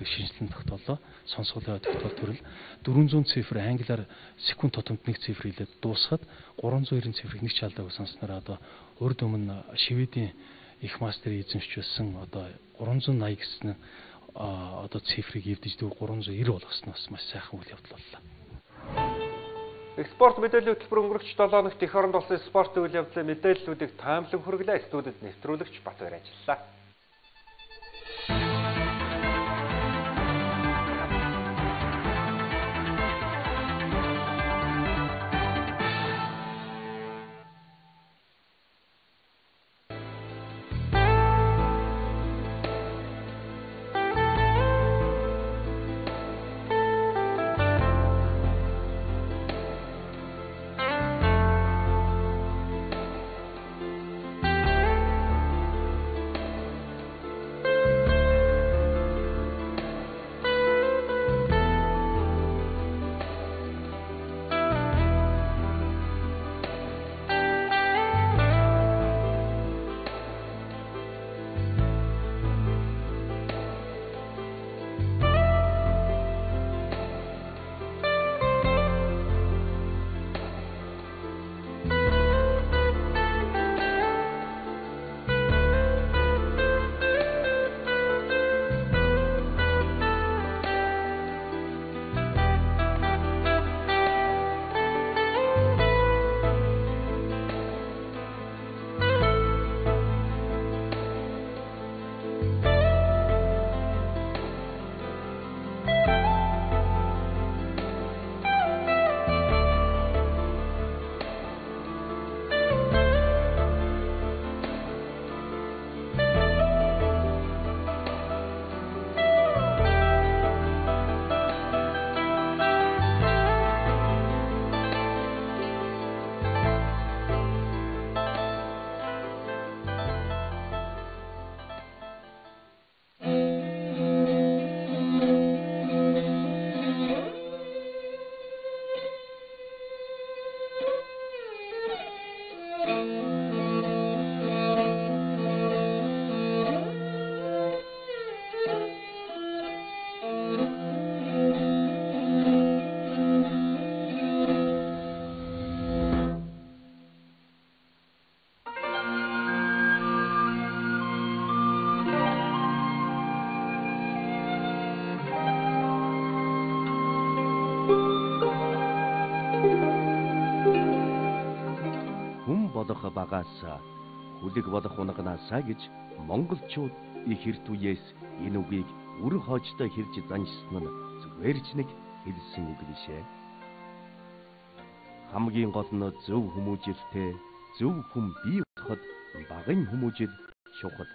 шинжилэн тогтоолоо. Сонсголоо тогтоол төрөл 400 цифр англиар секунд тутамд 1 цифр хэлээд дуусгаад 390 цифрыг нэг чалдааг сонсноор одоо урд өмнө Шведийн их мастерыг эзэмшиж байсан одоо 380 гэсэн одоо цифрыг эвдэж дүү 390 болгосноос маш сайхан үйл явдал боллоо. Спорт мэдээллийн хөтөлбөр өнгөрөх 7 хоногт эх оронд болсон спорт үйл явдлын мэдээллүүдийг таймлан хүргэлээ. Студид нэвтрүүлэгч Батбаяр ажиллаа. Багаас хүлэг болох унгаанаасаа гэж монголчууд их эрт үеэс энэ үгийг үр хоожтой хэрж заншсан нь зүгээр ч нэг хэлсэн үг бишээ. Хамгийн гол нь зөв хүмүүжлтэй зөв хүн бий болоход багын хүмүүжил чухал.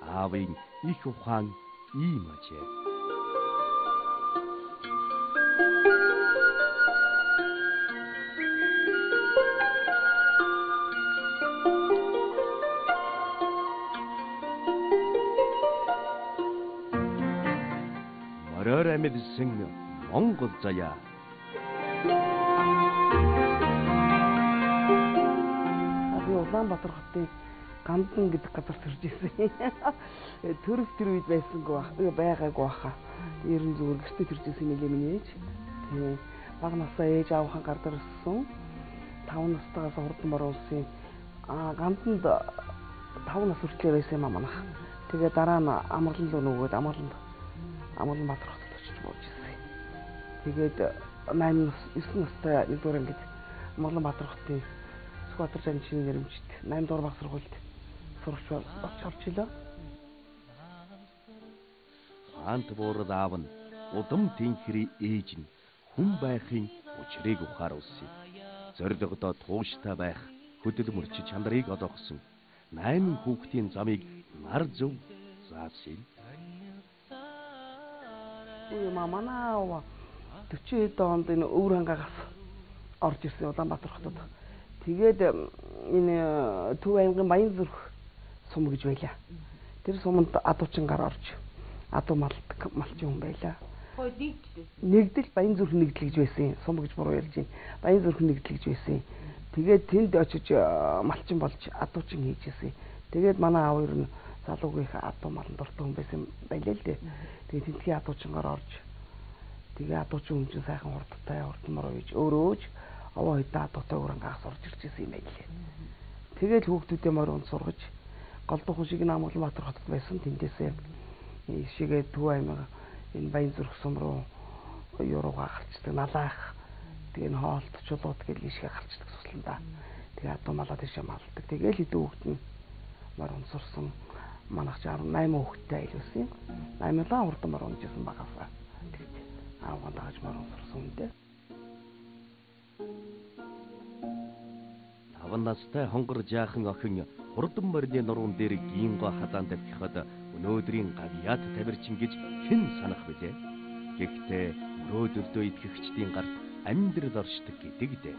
Аавын их ухаан ийм ажээ. Мэдсэн Монгол заяа. Би Улаанбаатар хотын Гандан гэдэг газар төрж ирсэн. Төрөх тэр үед байсангүй байгаагүй баха. Ер нь зүгээр гэртээ төрж ирсэн нэлээ миний ээж. Тэгээ баг насаа ээж аавхан гардар өссөн. 5 настайгаас хурдан бороо улсын Ганданд 5 нас хүртэл байсан юм манах. Тэгээ дараа нь Амгалан руу нөгөөд Амгалан Баатар тэгээд 8 настай нэгдүгээр ангид Амгалан Баатар хотын Сүхбаатар жанчны нэрмжид 8 дугаар баг сургуульд сурч орж илээ. Хаант буурал аав нь удам тэнхри ээж нь хүн байхын учрыг ухааруулсан. Зорилгодоо тууштай байх хөдөлмөрч чанарыг олгосон. 8 хүүхдийн замыг нар зөв заасан. Манай 40 онд энэ өвөр хангаагаас орж ирсэн Улаанбаатар хотод. Тэгээд энэ Төв аймгийн Баянзүрх сум гэж байлаа. Тэр суманд адуучингаар орж адуу малчин хүн байлаа. Нэгдэл Баянзүрх нэгдэл гэж байсан. Сум гэж буруу ярьж байна. Баянзүрх нэгдэл гэж байсан. Тэгээд тэнд очиж малчин болж адуучин хийжсэн. Тэгээд манай аав ер нь залуугийн адуу малын дуртай хүн байсан байлээ л дээ. Тэгээд тентгийн адуучингаар орж тэгээ адуучин хүн чинь сайхан хурдтай хурдмаар үйж өөрөө ч овоо хөдөө адуутай өрөнгөөс орж ирж ирсэн юм байлээ. Тэгээд хүүхдүүдээ морь сургаж голдуу хүн шиг Намгланбаатар хотод байсан тэндээсээ шигээ Төв аймаг энэ Баян зүрх сум руу юуруугаа гарчдаг налаах тэгээ н хоолт чулууд гэж ийшгээ гарчдаг сусландаа. Тэгээ адуу малаа тийшээ малдаг. Тэгээл хэдэн хүүхд нь морь сурсан. Манайх 18 хүүхэдтэй айлсан. 8-аа хурдан морь унжсэн багасаа. Тэгээд 10 дагаж морь сурсан үндэ. 5 настай хонгор жаахан охин хурдан морины нуруунд дээр гингоо халаан тавьчихад өнөөдрийн гавьяат тамирчин гэж хэн санах вүлээ? Гэхдээ өнөөдөрдөө итгэгчдийн гарт амьдрал оршдог гэдэг дээ.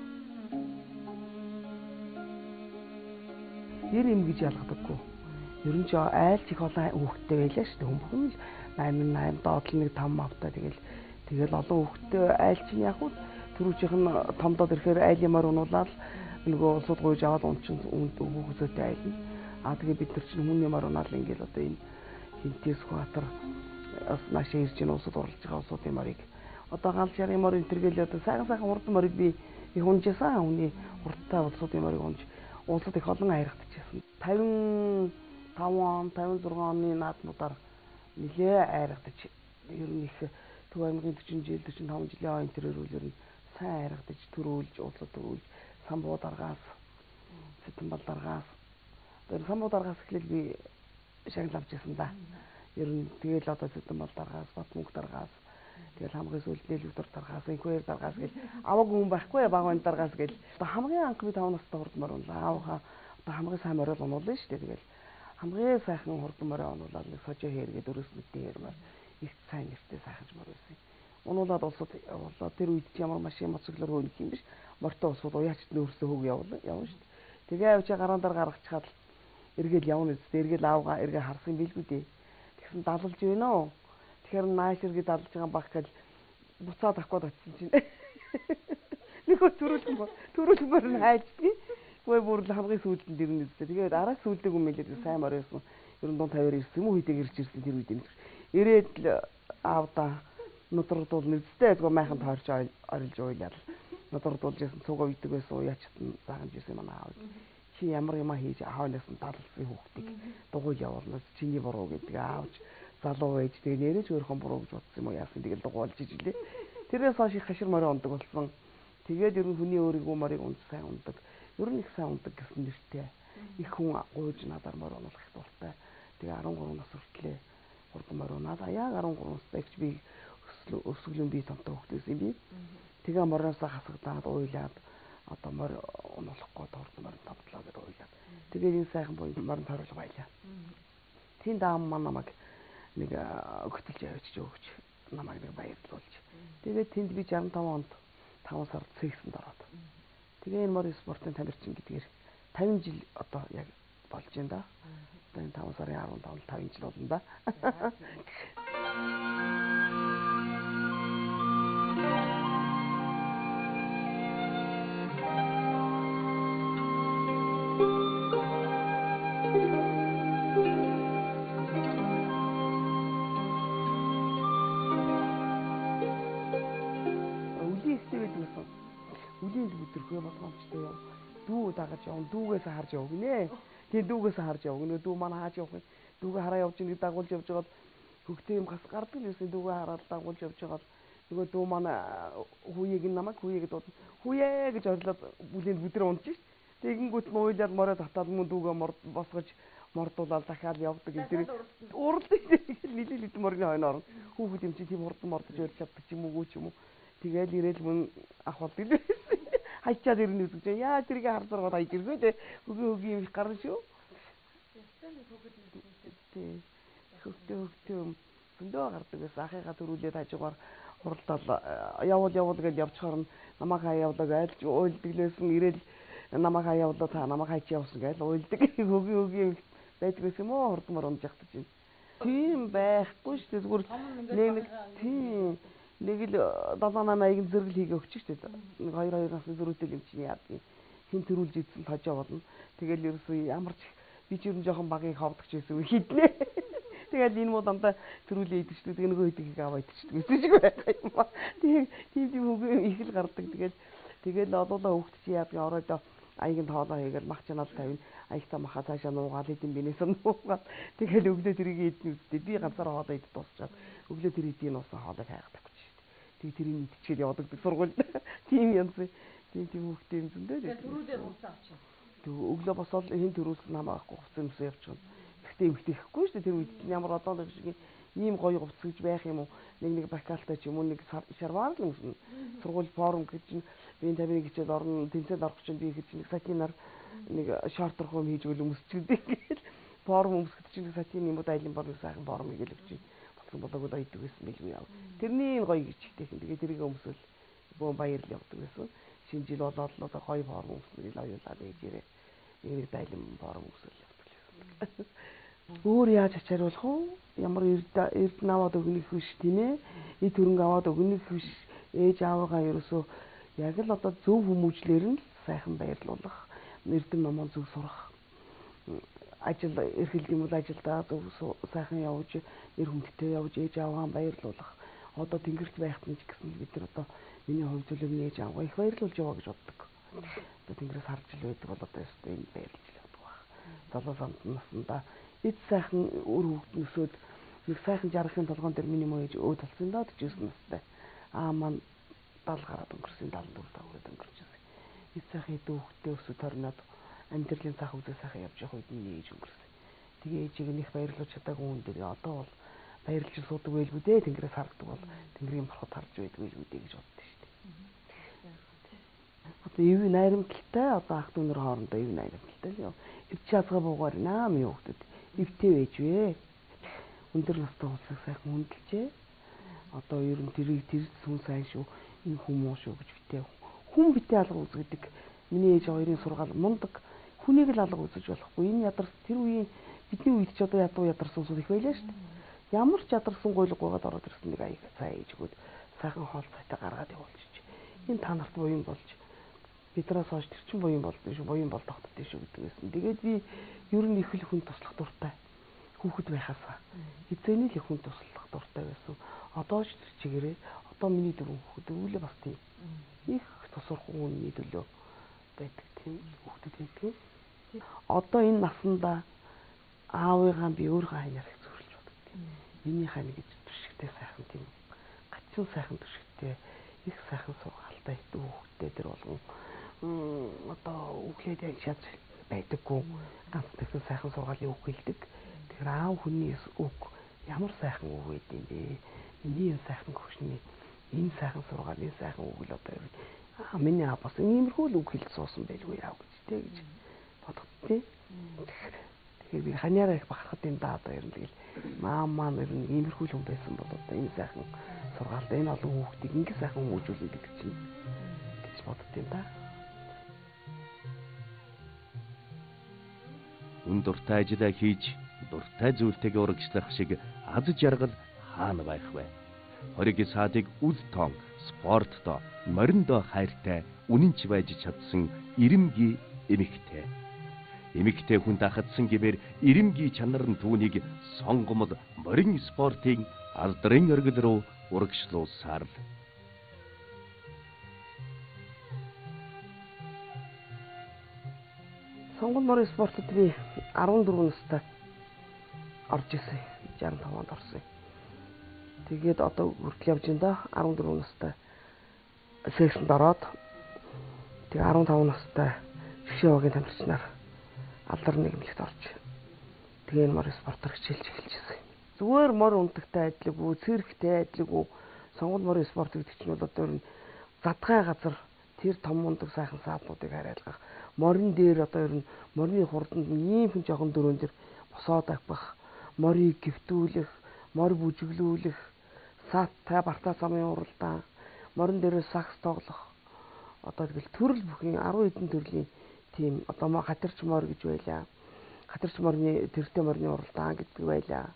Ер юм гэж ялгадаггүй. Ер нь ч айлч их олон хүүхэдтэй байлаа шүү дээ. Хүмүүхэн л 8 доотлол нэг 5 автай тэгэл олон хүүхэдтэй айлч нь яг түрүүчийнх нь томдоод ирэхээр айлмаар унуулаад нөгөө улсууд гуйж аваад унчин хүүхэдтэй айлна. Тэгээ бид нар чинь хүмүүний мар унаал ингээл одоо энэ хинтээс хатар бас наашаа ирж ийн улсууд орлож байгаа улсуудын морийг одоо ганц шарын мор энтергээл одоо сайхан хурдан морийг би их унжсан хүний хурдтай улсуудын морийг унж улсууд их олон айрагдчихсан. 55 оны наадмуудаар нэлээ айрагдаж ер нь их Төв аймгийн 40 жил 45 жилийн хойно тэрээр үл ер нь сайн айрагдаж төрүүлж улсууд төрүүлж самбуу даргаас Сэтэнбал даргаас тэр самбуу даргаас эхлээл би шагнал авчихсан да. Ер нь тэгэл одоо Сэтэнбал даргаас Батмөнх даргаас тэгэл хамгийн сүүлд Нээлвтер даргаас Инхвэр даргаас гэл аваагүй хүн байхгүй багын даргаас гэл одоо хамгийн анх би 5 настай хурдмаар унлаа. Аавынхаа одоо хамгийн сайн морил унуулсан шүү дээ. Тэгэл хамгийн сайхан хурдан морийг унуулаад нэг сожоо хэргээд өрөөс мэдээ ярмаар их сайн нэртэй сайханч мор байсан. Унуулаад улсууд явуулаа. Тэр үед ч ямар машин моцоглоор хөөнөх юм биш. Мортой улсууд уяачд нөөсөө хөг явна шүү дээ. Тэгээ авчи гараан дээр гаргачихад эргээл явна үстэ. Эргээл аавгаа эргээ харсан билгүй дээ. Тэгсэн далалж байна уу? Тэгэхээр нааш эргээ далалж байгаа баг гэл буцаад авах гээд очсон чинь. Нөгөө төрүүлмөр нь хайжгүй. Гүй бүр хамгийн сүүлдэнд ирнэ үстэ. Тэгээд араа сүүлдэг юм хэлээд сайн мор байсан. Ер нь 150-аар ирсэн юм уу хэдэг ирж ирсэн тэр үед юм. Ирээд л аавда нудрагдвал нэзтэй айгуу майхан тойрч орилж уйлаад нудрагдуулж ясан цугаа үйдэг байсан уяачт заагж ирсэн манай аав. Чи ямар юм хийж аавнаас нь далалсан хүүхдийг дугуйл явуулнаас чиний буруу гэдэг аавч залуу байж тэгээ нэрэж өөрхөн буруу гэж бодсон юм уу яасан тэгэл дугуйлж ижилээ. Тэрээс хойш их хашир морь ундаг болсон. Тэгээд ер нь хүний өөрийгөө морийг унж сайн ундаг. Ер нь их сайн ундаг гэсэн нэртэй. Их хүн гуйж надаар морь унуулах их дуртай. Тэгээ 13 нас хүртлээ хурдан морь унаад яг 13 настай ч би өсвөлийн бие томтой хөвгдөөс юм би. Тэгээ мороосоо хасагдаад уйлаад одоо морь унуулахгүй хурдан морь томтлоо гэж уйлаад. Тэгээд энэ сайхан боо морь тойруулга байлаа. Тэнд аам намайг нэг өгтөлж явж өгч намайг нэг баярлуулж. Тэгээд тэнд би 65 онд 5 сард цэгсэнд ороод. Тэгээ энэ морь спортын тамирчин гэдгээр 50 жил одоо яг болж байна да. Одоо энэ 5 сарын 15-нд 50 жил болно да. Үлийн бүдэрхөө болгоомжтой яв. Дүү дагаж явна. Дүүгээс харж явах нэ. Тэгээ дүүгээс харж явах. Нөө дүү манай хааж явах. Дүүгээ хараа явж нэг дагуулж явж байгаад хөгтөө юм гас гардаг л юусэн дүүгээ хараад дагуулж явж байгаад нөгөө дүү манай хүүеийг намайг хүүеийг дууд. Хүүе гэж орлоод бүлийн бүдэр унж ш. Тэгэнгүүт мууйлаад мороо татаад мөн дүүгээ босгож мордуулаад дахиад явдаг энэ уралд нийлээд морины хойно орно. Хүүхэд юм чи тийм хурдан мордож өрч чаддаг ч юм уу ч юм уу. Тэгэл ирээл мөн авах бол хайчаад ирнэ үсэж яа тэрийг харцаргаад хайж иргүй дээ хөгийн юм гарна шүү. Хөгтөө зөндөө гардаг гэсэн ахыгаа төрүүлээд хажуугаар хуралдаад явуул гэж явчихаар намайг хаяавлаг айлж уйлдэглээсэн ирээл намайг хаяавлаа та намайг хайч явсан гэж уйлдаг хөгийн байдаг гэсэн юм уу хурдан мор унж явах чинь. Тийм байхгүй шүү дээ зүгээр нэг тийм нэг л 7-8 зэрэгэл хийгээ өгч штэ. Нэг 2 насны зөрүүтэй юм чинь яа. Хин төрүүлж идсэн тожоо болно. Тэгэл ерөөсөө ямар ч Би ч ер нь жоохон багыг ховдогч байсан хіднэ. Тэгээд энэ муу дандаа төрүүлээ идчихдэг. Тэгээ нөгөө хэдгийг аваа идчихдэг гэсэн шиг байгаа юм ба. Тийм үгүй их л гардаг. Тэгээд олоолаа хөвгт чи яадаг оройдоо аягийн тоолоо хийгээл мах чанал тавина. Аягтаа маха цаашаа нуугаал идэм бинээс нуугаал. Тэгээд өглөө тэрийг идэх үстэй. Би ганцаараа хоолоо идэх дуусчаад өглөө тэр идэх нуусан хоолойг хайгадаг гэж шүү дээ. Тэгээд тэрийг идчихэл явдаг сургуульд. Тийм янз. Тийм хөвгт юм зөндөө. Тэгээд төрүүлээ хуцаа авчих. Өглөө босоод хин төрүүлс намаа авахгүй хувцас юмсаа явчихна. Ихтэй ихтэйхгүй шүү дээ. Тэр үед ямар одоо нэг шиг ийм гоё хувцас гэж байх юм уу? Нэг бакалтай ч юм уу нэг шарвар л юмсан. Сургууль форум гэж би тавины гिचэл орно тэнцээд орох чинь би гэж нэг сатинаар нэг шорт руу хийж өгөл өмсчихдээ гээд форум өмсгөд чинь сатин юм уу айлын борны сайхан форум хийгээл өгч. Болсон болоогоо идэх гэсэн мэлгүй яв. Тэрний гоё гिचтэй хин тэгээ тэрийг өмсөл бөө баярл явдаг гэсэн. Шинэ жил болоод л одоо гоё форум өмснөрийг аюулаа гэж ирээ. Нэг айлын форум өмсөл явдаг гэсэн. Өөр яаж ачааруулах вэ? Ямар эрд наваад өгнөх биш тийм ээ. Эд хөрөнгө аваад өгнөх биш. Ээж аавыгаа ерөөсөө яг л одоо зөв хүмүүжлэр нь сайхан баярлуулах, эрдэм номон зөв сурах. Ажил эрхэлдэг юм бол ажилдаа зөв сайхан явж, эр хүндтэй явж ээж ааваа баярлуулах. Одоо тэнгэрт байхад нь ч гэсэн бид нар одоо миний хувьд л ээж ааваа их баярлуулж яваа гэж боддог. Одоо тэнгэрээс харж л байдаг бол одоо өстой энэ баярлж л явдаг баг. Залуу санд наснда эд сайхан өр хөвгнөсөд нэг сайхан жаргалын толгоон дээр миний муу ээж өөд талсан даа 49 настай. Маань 70 гараад өнгөрсөн 74 таграад өнгөрчихсэн. Эд сайхан эд хөвгтөө өсөд торноод амьдралын цаах үзээ сайхан явж явах үед миний ээж өнгөрсөн. Тэгээ ээжийг нэх баярлуулж чадаагүй хүн дээр одоо бол баярлж суудаг байлгүй дээ. Тэнгэрээс харагдаг бол тэнгэрийн бурхад харж байдаг байлгүй дээ гэж боддоо шүү дээ. Одоо ив найрамдалтай одоо ах дүү нар хоорондоо ив найрамдалтай л яа. Эв чи азгаа буугаар наам юу хөвгдөд ивтэй байж вэ. Өндөр настай улсыг сайхан хүндэлжээ. Одоо ер нь тэрийг хүн сайн шүү. Энэ хүмүүс шүү гэж битээ. Хүн битээ алга үзэгдэг. Миний ээж хоёрын сургаал мундаг. Хүнийг л алга үзэж болохгүй. Энэ ядарс тэр үеийн бидний үед ч одоо ядуу ядарсан хүмүүс их байлаа шүү дээ. Ямар ч ядарсан гойлгоогоод ороод ирсэн нэг аяг цаа ээж өгөөд сайхан хоол цайтай гаргаад явуулчих. Энэ та нарт буян болж бидраас хойш тэр чин буян болдсон шүү. Буян бол тогтдсон шүү гэдэг байсан. Тэгээд би ер нь их л хүн туслах дуртай. Хүүхэд байхаасаа эзэний л хүн туслах дуртай байсан. Одоо ч тэр чигээрээ одоо миний дөрөв хүүхэд өвлөө бас тийм их тусрах хүний төлөө байдаг тийм хүүхэд байдаг. Одоо энэ наснда аавыгаа би өөрөө ханаар их зөвлөж боддог. Миний хань гэж төшигтэй сайхан тийм гацсан сайхан төшигтэй их сайхан сургаалтай хүүхдтэй тэр болгон одоо үглээд яаж байдаггүй ганц тэгсэн сайхан сургаалын үг хэлдэг. Тэр аав хүний үг ямар сайхан үг байд юм бэ? Миний энэ сайхан хөвшний энэ сайхан сургаалын сайхан үг л одоо миний аав бас иймэрхүү л үг хэлж суусан байлгүй яав гэж тэ гэж бодготтээ. Тэгэхээр би ханьяараа их бахархад юм да одоо ер нь тэгэл маань ер нь иймэрхүү хүн байсан бол одоо энэ сайхан сургаалт энэ олон хүүхдийг ингэ сайхан хүмүүжүүлэх гэдэг чинь гэж боддtiin да. Үн дуртай ажиллаа хийж дуртай зүйлтэйгээ урагшлах шиг аз жаргал хаана байх вэ? Хориг саадыг үл тоон спортто мориндо хайртай үнэнч байж чадсан ирэмгий эмэгтэй. Эмэгтэй хүн дахадсан гэмээр ирэмгий чанар нь түүнийг сонгомол морин спортын алдрын өргөл рүү урагшлуулсаар л. Сонгол морин спортод би 14 настай орж исэн. 65 онд орсон. Тэгээд одоо хүртэл явж байна да 14 настай секцэнд ороод тэгээ 15 настай шишээгийн тамирчнаар алдар нийгэмлэгт орж. Тэгээ морин спортоор хичээлж эхэлжсэн. Зүгээр морин унтагтай адилгүй, цэрэгтэй адилгүй сонгол морин спорт гэдэг чинь бол одоо задгай газар тэр том мундаг сайхан сааднуудыг хариалгах. Морин дээр одоо ер нь морины хурданд ийм хүн жоохон дөрөөн дээр босоод авах, морийг гэвтүүлэх, мор бүжиглүүлэх, сааттай бартаа замын уралдаан, морин дээр сакс тоглох. Одоо тэгэл төрөл бүхэн 10 хэдэн төрлийн тийм одоо хатарч мор гэж байлаа. Хатарч морины тэртээ морины уралдаан гэдэг байлаа.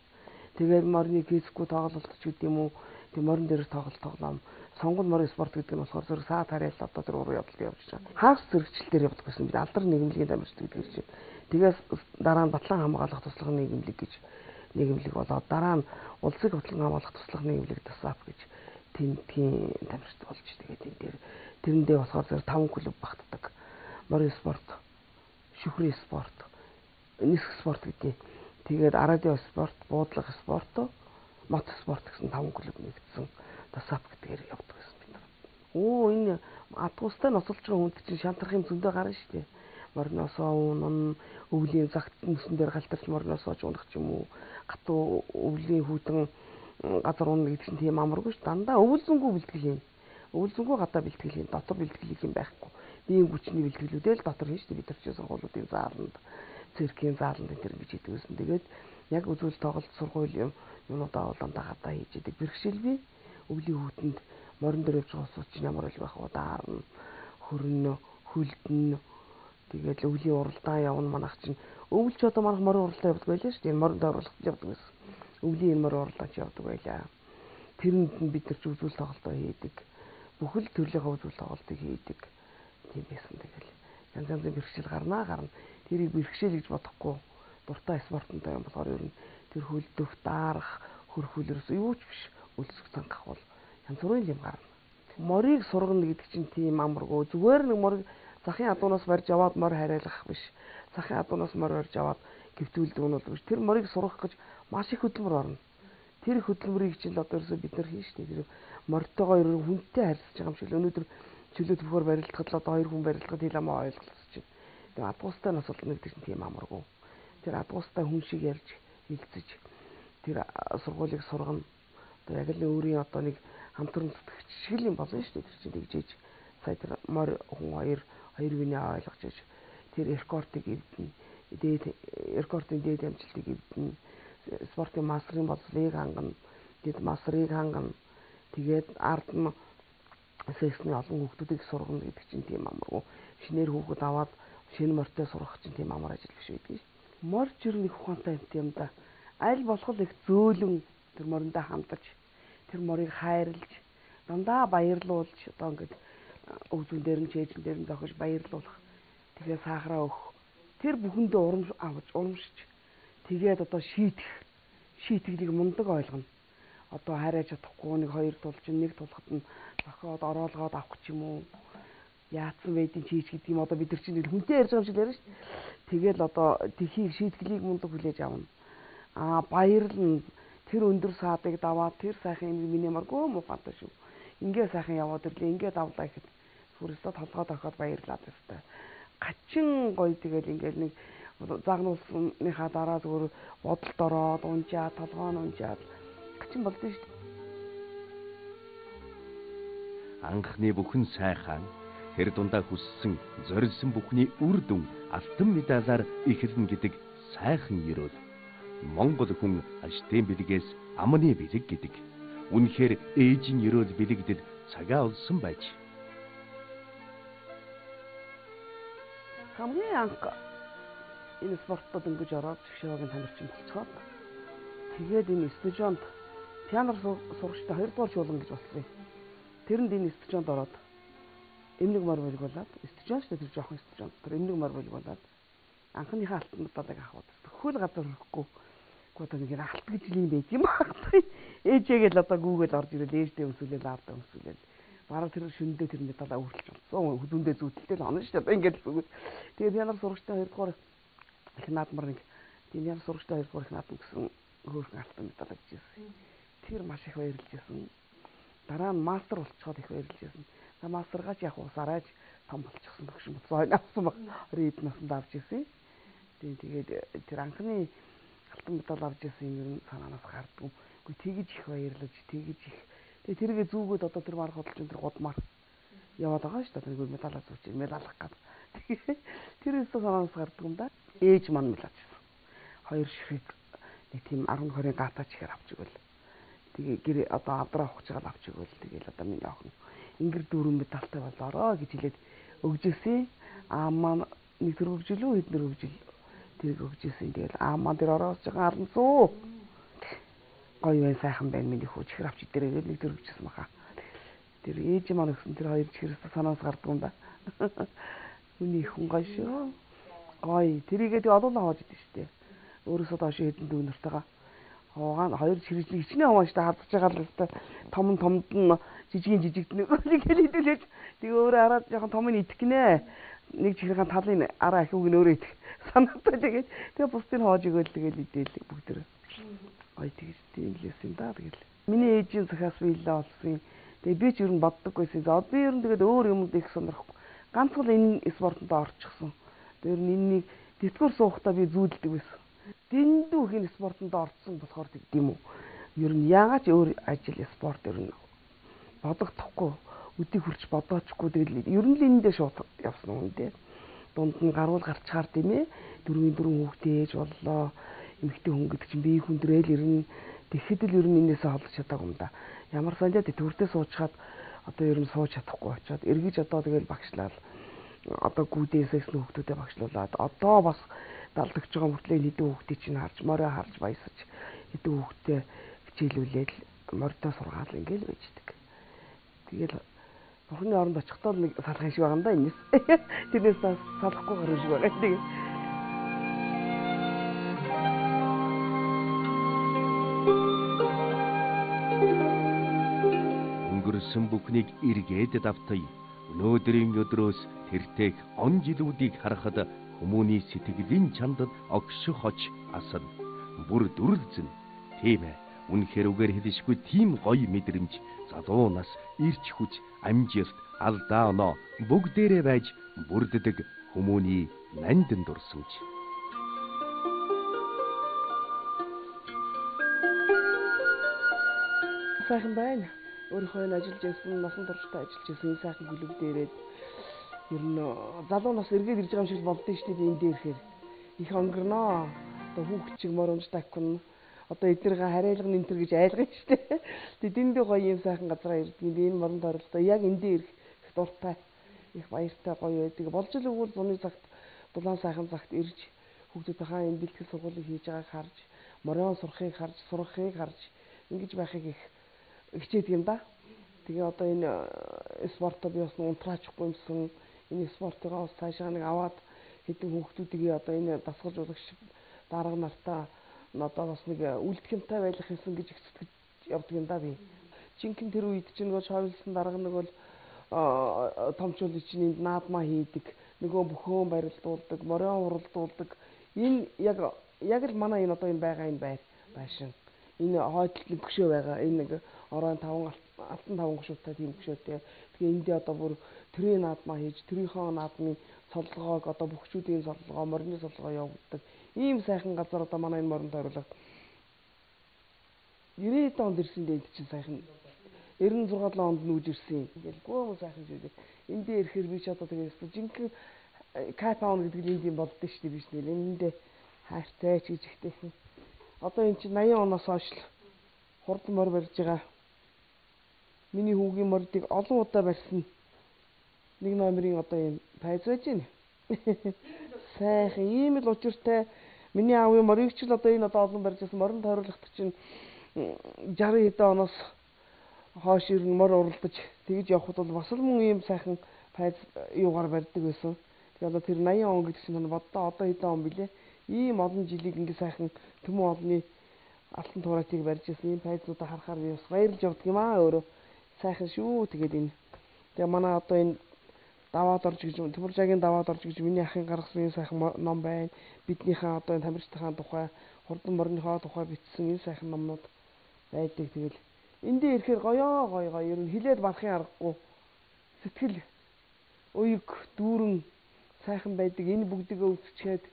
Тэгээд морины физикүү тоглолт ч гэдэг юм уу. Тийм морин дээр тоглоом. Сонгол морин спорт гэдэг нь болохоор зэрэг саад хариалт одоо тэр уруу явдал явж байгаа. Хагас зэрэгчлэлээр явдаг гэсэн бид алдар нийгэмлэгийн тамирчид гэдэг чинь Тэгээс дараа нь батлан хамгаалах туслах нийгэмлэг болоод дараа нь улсыг батлан хамгаалах туслах нийгэмлэг ТСАП гэж тэмдгийн тамирчид болж тэгээд энэ дээр тэрэндээ болохоор зэрэг 5 клуб багтдаг. Морин спорт, шүхрийн спорт, нисэх спорт гэдэг. Тэгээд радио спорт, буудлага спорт, мото спорт гэсэн 5 клуб нэгдсэн ТСАП гэдгээр явдаг гэсэн бид нар. Энэ адгуустай ноцолж байгаа хүнд чинь шантрах юм зөндөө гарна шүү дээ. Морносоо унан, өвлийн загт нүсэн дээр галтарч морносоо унах ч юм уу. Гатуу өвлийн хүйтэн газар унах гэдэг чинь тийм амаргүй ш. Дандаа өвөлзөнгөө бэлтгэл юм. Өвөлзөнгөө гадаа бэлтгэл юм. Дотор бэлтгэл юм байхгүй. Ийм хүчний бэлтгэлүүдээ л дотор хийн шүү дээ. Бид нар ч сургуулиудын зааланд, циркийн зааланд энэ гэж хийдэг гэсэн. Тэгээд яг үзүүл тоглолт сургууль юмудаа болондоо гадаа хийж идэг. Бэрхшээл би өвлийн хүтэнд морин дээр явж байгаа усууд чинь ямар л байх вэ? Даарна, хөрнө, хөлдөн. Тэгээд өвлийн уралдаан явна манайх чинь. Өвөл ч одоо манайх морин уралдаан явдаг байлаа шүү дээ. Моринд оруулалт явдаг гэсэн. Өвлийн морин уралдаан явдаг байлаа. Тэрэнд нь бид нар ч үзүүл тоглолтоо хийдэг. Бүхэл төрлийн үзүүл тоглолтыг хийдэг. Тийм байсан тэгэл. Янз янзын бэрхшээл гарна. Тэрийг бэрхшээл гэж бодохгүй. Дуртай спорттой юм болохоор ер нь тэр хөлдөх, даарах, хөрхүүлэрс юу ч биш. Өлсөх цангах бол янз бүрийн юм гарна. Морийг сургана гэдэг чинь тийм амаргүй. Зүгээр нэг морийг захын адуунаас барьж аваад морь хариалгах биш. Захын адуунаас морь барьж аваад гэвтүүлдэг нь бол биш. Тэр морийг сурах гэж маш их хөдөлмөр орно. Тэр хөдөлмөрийг чинь одоо ерөөсөө бид нар хийн штэ. Тэр морьтойгоо ер нь хүнтэй харьцаж байгаа юм шиг л өнөөдөр чөлөө төвхөр барилдахад л одоо 2 хүн барилдахад хэл амаа ойлголцож чинь. Тэгээ адгуустай нас бол нэг тийм тийм амаргүй. Тэр адгуустай хүн шиг ярьж хилцэж тэр сургуулийг сургана. Одоо яг л өөрийн одоо нэг хамтран зүтгэгч шиг л юм болно шүү дээ. Тэр чинь тэгжээж сая тэр морь хүн хоёр виний ойлгож иж тэр рекордыг эвдэнэ. Дээд рекордын дээд амжилтыг эвдэнэ. Спортын масрын боловсрыг хангана. Дээд масрыг хангана. Тэгээд ард нь сексний олон хүүхдүүдийг сургана гэдэг чинь тийм амаргүй. Шинээр хүүхэд аваад шинэ морьтой сурах чинь тийм амар ажил биш байдаг шүү. Морь ч ер нь их ухаантай юм да. Аль болох их зөөлөн тэр мориндоо хандаж тэр морийг хайрлж дандаа баярлуулж одоо ингээд өвзөн дээр нь чэйжэн дээр нь зохиж баярлуулах. Тэгээ сахараа өгөх. Тэр бүхэндээ урамшиж тэгээд одоо шийтгэлийг мундаг ойлгоно. Одоо хараач чадахгүй нэг хоёр тулж нэг тулахад нь зохиод ороолгоод авах ч юм уу. Яатсан байдیں۔ Чийч гэдэг юм одоо бид нар чинь хүнтэй ярьж байгаа юм шиг яриа шүү дээ. Тэгэл одоо тхийг шийтгэлийг мундаг хүлээж авна. Баярлна. Тэр өндөр саадыг даваад тэр сайхан юм миний маргүй муухайтай шүү. Ингээ сайхан яваад ирлээ. Ингээ давлаа гэхэд хүрээсээ толгойд ороход баярлаад байна. Гачин гоё тэгэл ингээл нэг загнуулсныхаа дараа зүгээр бодолд ороод унжаад толгой нь унжаад гачин болдсон шүү дээ. Анхны бүхэн сайхан тэр дундаа хүссэн зорилсон бүхний үр дүн алтан медалаар эхэлнэ гэдэг сайхан ерөөл. Монгол хүн аштын бэлгээс амны бэлэг гэдэг. Үнэхээр ээжийн ерөөл бэлэгдэд цагаа олсон байж. Хамгийн анх энэ спортод ингэж ороод шгшөөгийн тамирчин болцоход тэгээд энэ студионт театр сурагчтай 2 дугаар шуулан гэж болсон юм. Тэрэнд энэ студионт ороод эмнэг мар болог болоод студион шүү дээ тэр жоохон студион. Тэр эмнэг мар болог болоод анхныхаа алтан медалыг авах. Хөл газар хөрөхгүй. Одоо нэг алт гэж юм байт юм байна. Ээжээгээл одоо гүүгээл орж ирэл ээжтэй өмсүүлэл аавдаа өмсүүлэл. Бараг тэр шөндөө тэр медалаа үргэлж унцсан. Хүлүндээ зүйтэлтэй л онно шүү дээ. Ингээд зүгэл. Тэгээд янар сурагчтай 2 дугаар их наадмар нэг тийм янар сурагчтай 2 дугаар их наадам гэсэн хөөрхөн алтан медаль авчихсан. Тэр маш их баярлж байсан. Дараа нь мастер болчиход их баярлж байсан. Мастергаач яг усаараач том болчихсон гэх юм уу. Авсан баг. 20 хэд наснд авч ирсэн. Тэгээд тэр анхны алтан медаль авч ирсэн юм санаанаас гардгүй. Тэгэж их баярлаж, тэгэж их. Тэгээд тэргээ зүүгээд одоо тэр марх хөдөлж тэр гудмаар яваад байгаа шүү дээ. Тэр медалаа зүүч, медалах гад. Тэр өсө санаанаас гардгүй юм да. Ээж маань медаль авчихсан. 2 ширхэг нэг тийм 10-20 гатаач ихэр авч игэл. Тэгээ гэр одоо авдраа авах чагаал авч игэл. Тэгээл одоо миний охин ингэр дөрөв медальтай болоороо гэж хэлээд өгжөөсөн. Маань нэг төр өгжөлөө эднэр өгжөл тэрийг өгжөөсөн. Тэгэл маань тэр ороос жагаан аранцуу. Гоё бай сайхан байна миний хүү чихэр авч идэрээ нэг төр өгчсэн баха. Тэр ээж маань өгсөн тэр 2 чихэрээс санаас гардгүй юм да. Үний хүн гоё шүү. Гоё. Тэрийгээ тэгээ одоолаа хоож идэв шүү дээ. Өөрөөсөө доош хэдэн дүүнэртэйгээ. Хоогаан хоёр чирэгжлийг хичнээн хавааш та хардж байгаа л өстой томд нь жижигд нэг хэлээд тэгээ өөрөө хараад жоохон том нь идэх гинэ. Нэг чихрийн талын араа ахиуг нь өөрөө идэх санаатай тэгээ бусдыг хоож өгөөл тэгэл идээл бүгд тэр. Гоё тэгэж тийм л юм да тэгэл. Миний ээжийн захаас биелээ олсон. Тэгээ би ч ер нь боддог байсан. За би ер нь тэгээд өөр юмд их сонирхгүй. Ганцхан энэ спортод орчихсон. Тэр энэнийг тэтгэр суухтаа би зүүдэлдэг байсан. Дэндүү хин спортод орцсон болохоор тийм үү. Ер нь яагаад ч өөр ажил спорт ер нь бодогдохгүй. Өдийг хүрч бодоочгүй тэгэл ер нь л энэндээ шууд явсан юм дээ. Дунд нь гаруул гарчгаар тийм ээ. 4 хүүхдээ ээж боллоо. Эмэгтэй хүн гэдэг чинь бие хүндрээл ирнэ. Тэгэхэд л ер нь энээсээ холдож чадаагүй юм да. Ямар санаа төвөртөө суучгаад одоо ер нь сууж чадахгүй очоод эргэж одоо тэгэл багшлал одоо гүдээсээс хүүхдүүдэд багшлуулад одоо бас далдагч байгаа мөртлөө хэдэн хүүхдийг чинь харж морой харж баясаж хэдэн хүүхдээ хичээлүүлээд морьтой сургаал ингээл байждаг. Тэгэл бурхны оронд очихдоо нэг салах шиг байгаа юм да энэс. Тэрнээс бас салахгүй гарах шиг байгаа. Тэгээ өнгөрсөн бүхнийг эргээд давтая. Өнөөдрийн өдрөөс тэртех он жилүүдийг харахад хүмүүний сэтгэлийн чандад огшихож асна. Бүр дүрлзэн. Тийм ээ. Үнэхээр үгээр хэлшгүй тийм гоё мэдрэмж залуунаас ирч хүч амжилт алдаа оноо бүгдээрээ байж бүрддэг хүмүүний нандин дурсамж. сайхан байна. Өөрийнхөө ажиллаж байсан, насан туршдаа ажиллаж байсан энэ сайхан клуб дээрээд ер нь залуу нас эргээд ирж байгаа юм шиг болдсон шүү дээ энэ дээр ирэхээр. Их өнгөрнөө. Одоо хүүхд чиг моромж таквна. Одоо эднэрийн хариалгын энтер гэж айлгана шүү дээ. Тэгээд дэндээ гоё юм сайхан газараа ирдэг. Энэ моронд оролцоо яг энэ дээр их дуртай. Их баяртай гоё байдаг. Болж л өгвөл зуны цагт дулаан сайхан цагт ирж хүүхдүүдийнхээ энэ бэлтгэл сургуулийг хийж байгааг харж, морон сурахыг харж ингэж байхыг их хичээдэг юм да. Тэгээ одоо энэ спортоо би бас унтраачихгүй юмсан. Энэ спортыгаа бас цаашаа нэг аваад хэдэн хүүхдүүдийг одоо энэ дасгалжуулагч дарга нартаа одоо бас нэг үлдэхэмтэй байх юмсан гэж хэцэтгэж явдаг юм да би. Жинхэнэ тэр үед чинь нөгөө шойлсон дарга нэг бол томчуулж чинь энд наадмаа хийдэг. Нөгөө бөхөн барилдуулдаг, морин уралдуулдаг. Энэ яг л манай энэ одоо энэ байгаа энэ байшин. Энэ хойдолд нэг гүшөө байгаа. Энэ нэг орон алтан таван гүшүүтэй тийм гүшөөтэй. Тэгээ эндээ одоо бүр төрийн наадмаа хийж, төрийнхөө наадмын цоллогоог одоо бөхчүүдийн цоллогоо, морины цоллогоо явуулдаг. Ийм сайхан газар одоо манай энэ моронд оруулаад 90 онд ирсэн дээ чинь сайхан 96 онд нүүж ирсэн. Ингээл гоо сайхан шүү дээ. Энд дээр ирэхээр би ч одоо тэгээд жинхэнэ Кайпаун гэдэг нь юм болдсон шүү дээ биш нэ. Эндээ хайртай ч гэж ихтэйхэн. Одоо эн чинь 80 оноос хойш хурдан морь барьж байгаа. Миний хүүгийн морьдыг олон удаа барьсан. Нэг номерын одоо юм пайз байж байна. Сайхан ийм л учиртай. Миний аавын морийг ч л одоо энэ одоо олон барьжсэн морин тойруулахт чинь 60 хэдэн оноос хойш ер нь морь уралдаж тэгж явхад бол бас л мөн ийм сайхан пайз юугаар барьдаг байсан. Тэгээ одоо тэр 80 он гэдэг чинь боддоо одоо хэдэн он билээ. Ийм олон жилиг ингэ сайхан төмөн олны алтан туурайтыг барьжсэн ийм пайзуудаа харахаар би бас баярлж явдаг юм аа өөрөө. Сайхан шүү тэгээд энэ. Тэгээ манай одоо энэ даваад орж гэж Төмөржагийн даваад орж гэж миний ахын гаргасан энэ сайхан ном байна. Биднийхээ одоо энэ тамирчдын тухай, хурдан морныхоо тухай бичсэн энэ сайхан номнууд байдаг. Тэгэл эндээ ирэхээр гоё ер нь хилээд барахын аргагүй. Сэтгэл уйг дүүрэн сайхан байдаг. Энэ бүгдийгээ үзчихэд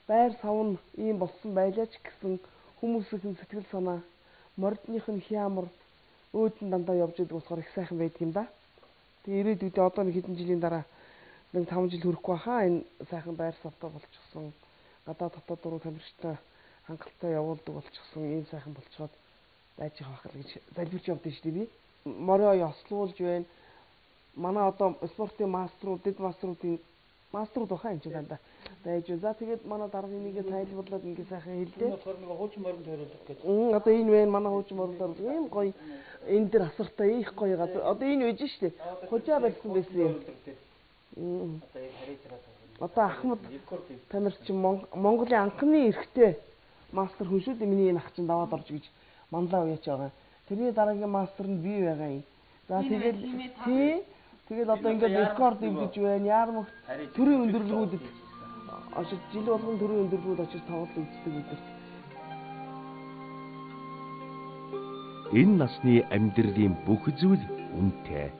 байр савн ийм болсон байлаач гэсэн хүмүүсийн сэтгэл санаа мордных нь хямар өөдөн дандаа явж идэг болохоор их сайхан байдаг юм да. Тэгээ ирээдүйд одоо нэг хэдэн жилийн дараа нэг 5 жил хүрэхгүй хаа энэ сайхан байр савтай болчихсон. Гадаа дотоод дуруу тамирчтай хангалттай явуулдаг болчихсон. Ийм сайхан болцоод байж байгаа хэл гэж залбирч явдсан шүү дээ би. Морио ёслуулж байна. Манай одоо спортын маструуд, дэд маструудын маструуд баха энэ ч дандаа байж. За тэгээд манай дарга энийгээ тайлбарлаад ингэ сайхан хэллээ. Тэгэхээр нэг хуучин морин тойруулдаг гэж. Одоо энэ вэ манай хуучин морин тойруулдаг. Ийм гоё энэ дэр асартай их гоё газар. Одоо энэ үеж штэ. Хожаа барьсан байсан юм. Одоо энэ хариж байгаа. Одоо Ахмад Тамирчин Монголын анхны эрэгтэй мастер хүн шүү дээ. Миний энэ ах чинь даваад орж гэж манлаа уяач байгаа. Тэрний дараагийн мастер нь би байгаа юм. За тэгэл одоо ингээд рекорд эвдэж байна. Яармагт төрийн өндөрлгүүдэд очиж жил болгон төрийн өндөрлгүүд очиж тоглолт үздэг өдөрт. Энэ насны амьдралын бүх зүйл үнэтэй.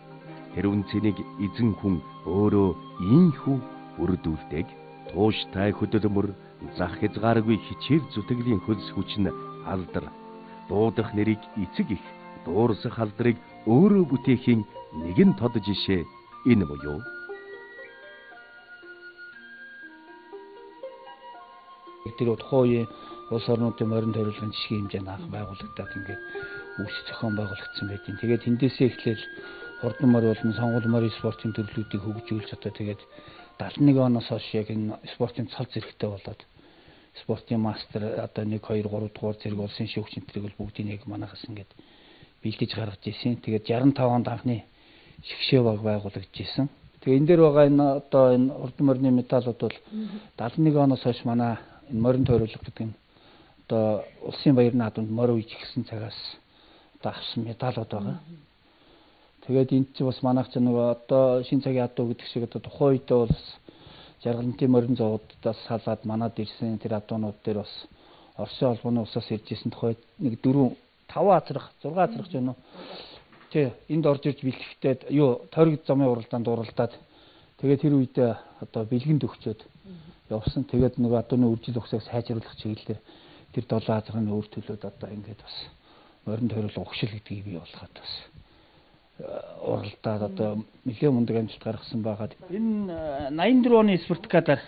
Тэр үнцнийг эзэн хүн өөрөө ийхүү өрдүүлдэг. Тууштай хөдөлмөр, зах хязгааргүй хичээл зүтгэлийн хөлс хүч нь алдар. Дуудах нэрийг эцэг их, дуурсах алдрыг өөрөө бүтээхийн нэгэн тод жишээ энэ буюу тэр тухайн үеийн улс орнуудын морин тойруулгын жишгийн хэмжээнд анх байгуулагдаад ингээд үүс зохион байгуулагдсан байдیں۔ Тэгээд тэндээсээ эхлээл хурдан морь болон сонгол морь спортын төрлүүдийг хөгжүүлж одоо тэгээд 71 оноос хойш яг энэ спортын цал зэрэгтэй болоод спортын мастер одоо 1 2 3 дугаар зэрэг улсын шүүгчнэрийг бол бүгдийг яг манахаас ингээд бэлдэж гаргаж ирсэн. Тэгээд 65 онд анхны шгшээ баг байгуулагдж ирсэн. Тэгээ энэ дээр байгаа энэ одоо энэ хурдан морины медалууд бол 71 оноос хойш манай энэ морин тойруулга гэдэг нь одоо улсын баярны наадамд морь үйж гисэн цагаас одоо авсан медалууд байгаа. Тэгээд энд чинь бас манайх ч нөгөө одоо шин цагийн адуу гэдэг шиг одоо тухайн үедээ бол жаргалантын морин зоодоос салаад манад ирсэн тэр адуунууд дээр бас Оросын холбооны усаас ирж исэн тухайд нэг 4 5 азрах 6 азрах ч юм уу. Тэ энд орж ирж бэлтгэхдээ юу тойрог замын уралдаанд уралдаад тэгээд тэр үедээ одоо бэлгэнд өгчөөд явсан. Тэгээд нөгөө адууны үржил ухсааг сайжруулах чиглэлээр тэр 7 азрын өөр төлөөд одоо ингээд бас морин тойруулга угшил гэдгийг бий болгоод бас уралдаад одоо нэлээд мундаг амжилт гаргасан байгаад энэ 84 оны спартакиадаар